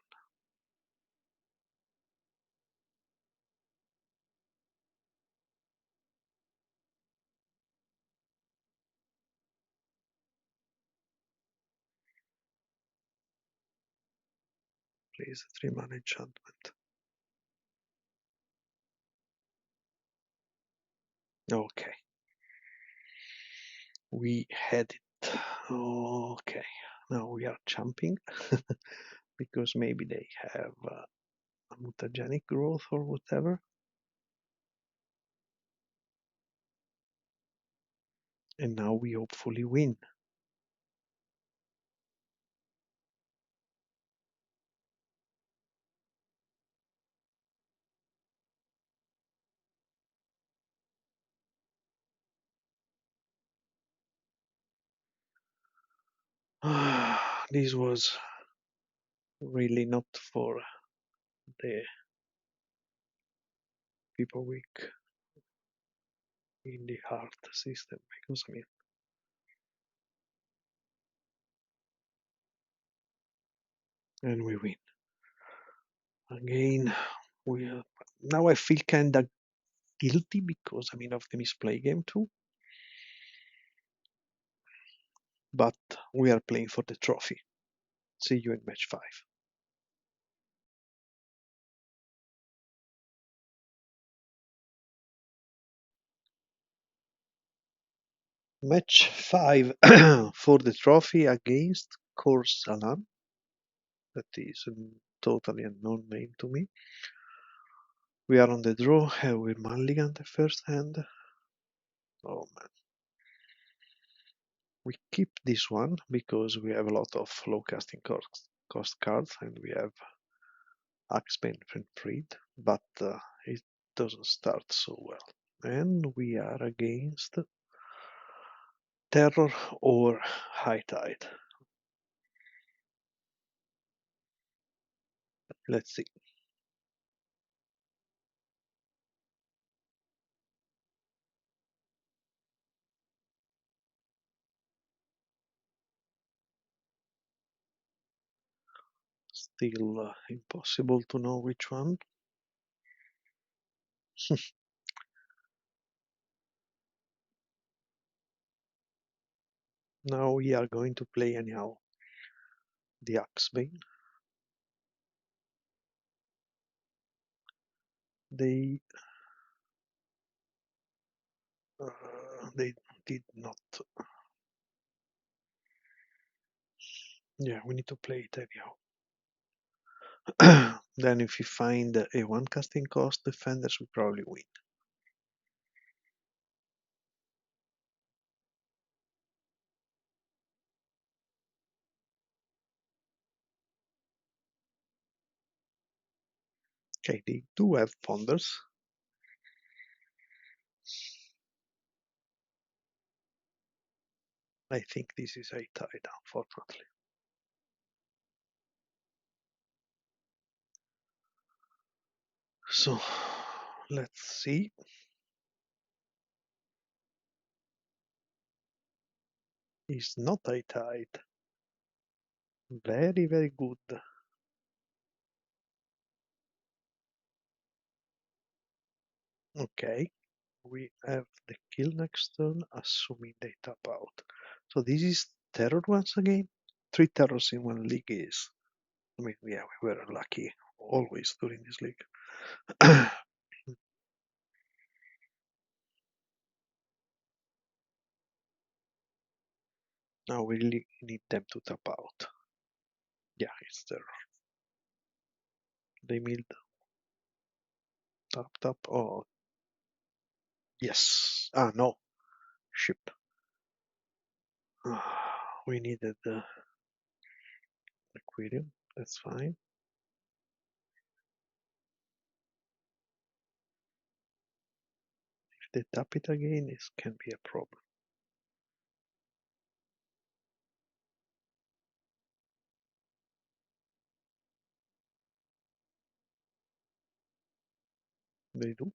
Plays a 3-mana enchantment. Okay. We had it. Okay. Now we are jumping because maybe they have a mutagenic growth or whatever. And now we hopefully win. This was really not for the people weak in the heart system, because I mean, and we win again. We now I feel kind of guilty because I mean of the misplay game too, but we are playing for the trophy. See you in match 5. Match 5 for the trophy against Corsalan. That is a totally unknown name to me. We are on the draw with Mulligan the first hand. Oh man. We keep this one because we have a lot of low casting cost cards and we have Axebane and Freed, but it doesn't start so well. And we are against Terror or High Tide. Let's see. Still impossible to know which one. Now we are going to play anyhow the Axebane. They they did not. Yeah, we need to play it anyhow. Then if we find a 1 casting cost defenders, we probably win. Okay, they do have ponders. I think this is a tide, unfortunately. So let's see. It's not a tide. Very, very good. Okay. We have the kill next turn, assuming they tap out. So this is terror once again. 3 terrors in one league is. I mean, yeah, we were lucky always during this league. Now we really need them to tap out. Yeah, it's terror. They milled. Tap, tap. Oh, yes. Ah, no. Ship. We needed the aquarium. That's fine. If they tap it again, it can be a problem. They do.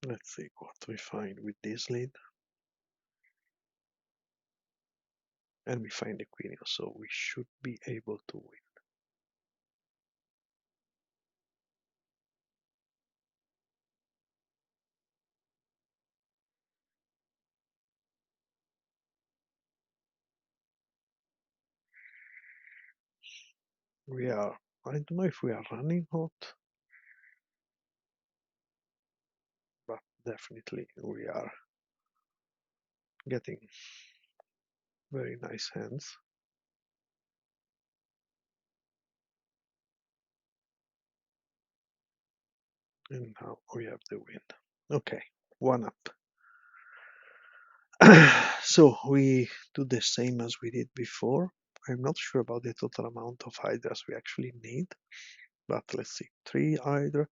Let's see what we find with this lead. And we find the queen, so we should be able to win. We are, I don't know if we are running hot, but definitely we are getting very nice hands. And now we have the win. Okay, one up. So we do the same as we did before. I'm not sure about the total amount of hydras we actually need, but let's see. 3 hydra,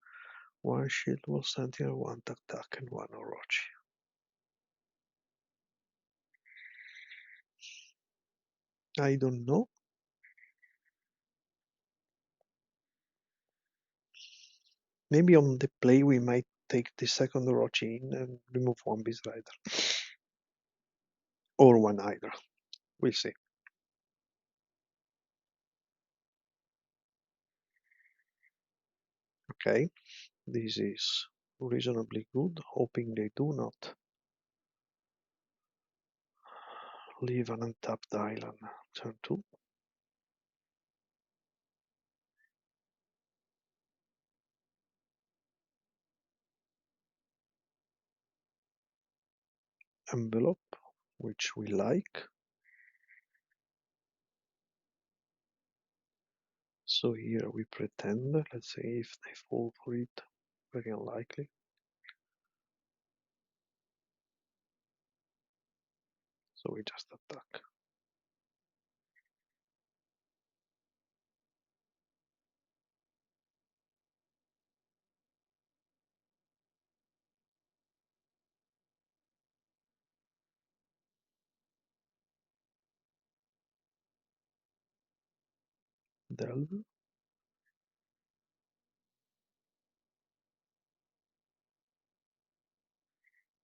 1 shield wall sentinel, 1 tac and 1 orochi. I don't know. Maybe on the play we might take the second orochi in and remove 1 beast rider. Or 1 hydra. We'll see. Okay, this is reasonably good, hoping they do not leave an untapped island turn 2. Envelope, which we like. So here we pretend, let's say if they fall for it, very unlikely. So we just attack. Delve.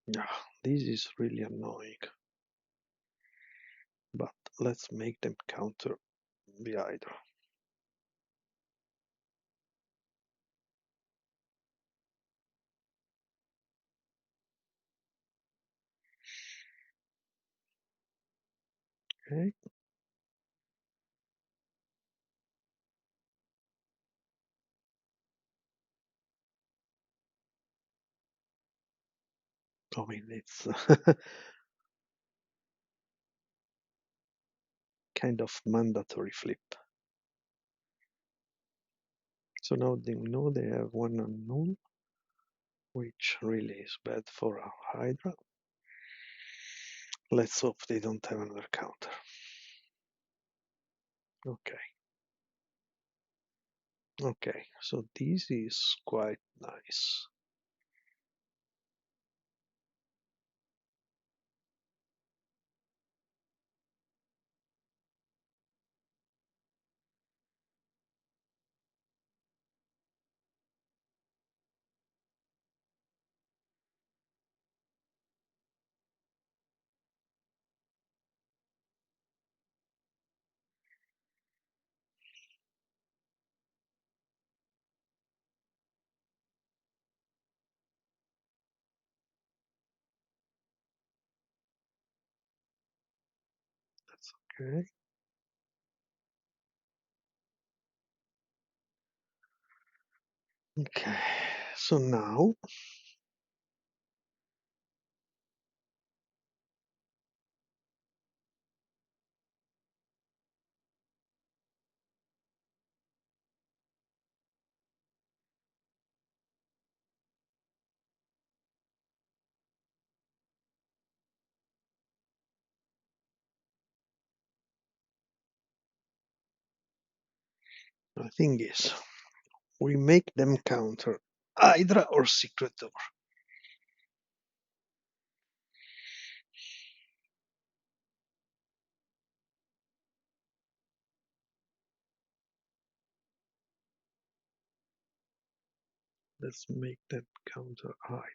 Yeah, this is really annoying. But let's make them counter the Hydra. Okay. I mean, it's kind of mandatory flip. So now they know they have 1 unknown, which really is bad for our Hydra. Let's hope they don't have another counter. Okay. Okay, so this is quite nice. That's okay. Okay, so now the thing is, we make them counter Hydra or Secret Door. Let's make them counter Hydra.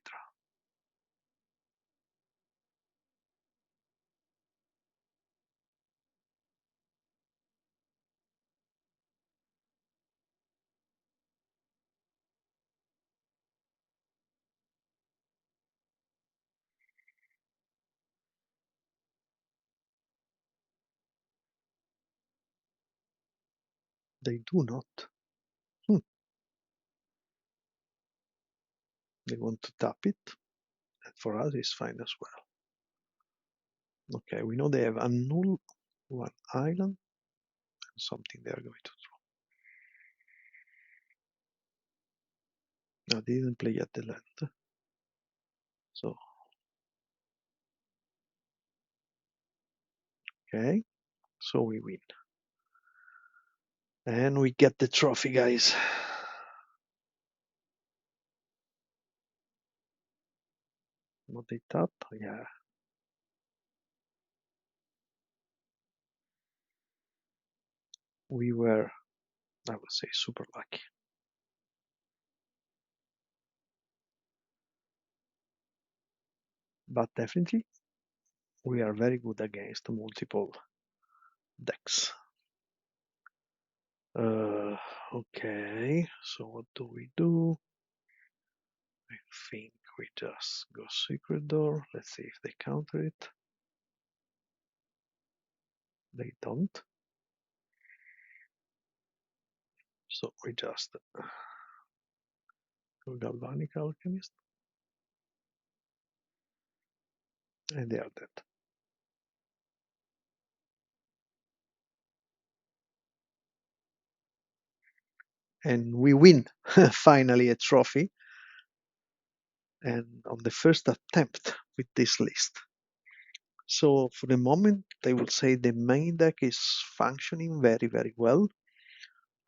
They do not. Hmm. They want to tap it, and for us it's fine as well. Okay, we know they have annul one island and something they are going to draw. Now they didn't play yet the land. So okay, so we win. And we get the trophy, guys. What they tap? Yeah. We were, I would say, super lucky. But definitely, we are very good against multiple decks. Okay, so what do we do? I think we just go Secret Door. Let's see if they counter it. They don't. So we just go Galvanic Alchemist. And they are dead. And we win finally a trophy. And on the first attempt with this list. So for the moment, I would say the main deck is functioning very, very well.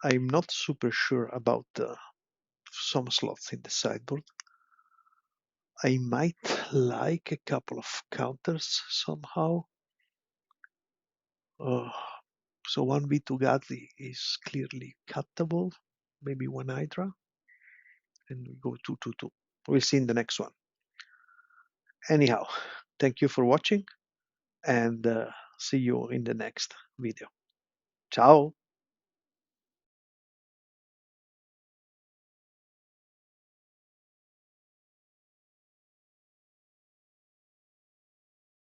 I'm not super sure about some slots in the sideboard. I might like a couple of counters somehow. So 1v2 Gadli is clearly cuttable. Maybe one Hydra. And we go 2-2-2. We'll see in the next one. Anyhow, thank you for watching and see you in the next video. Ciao!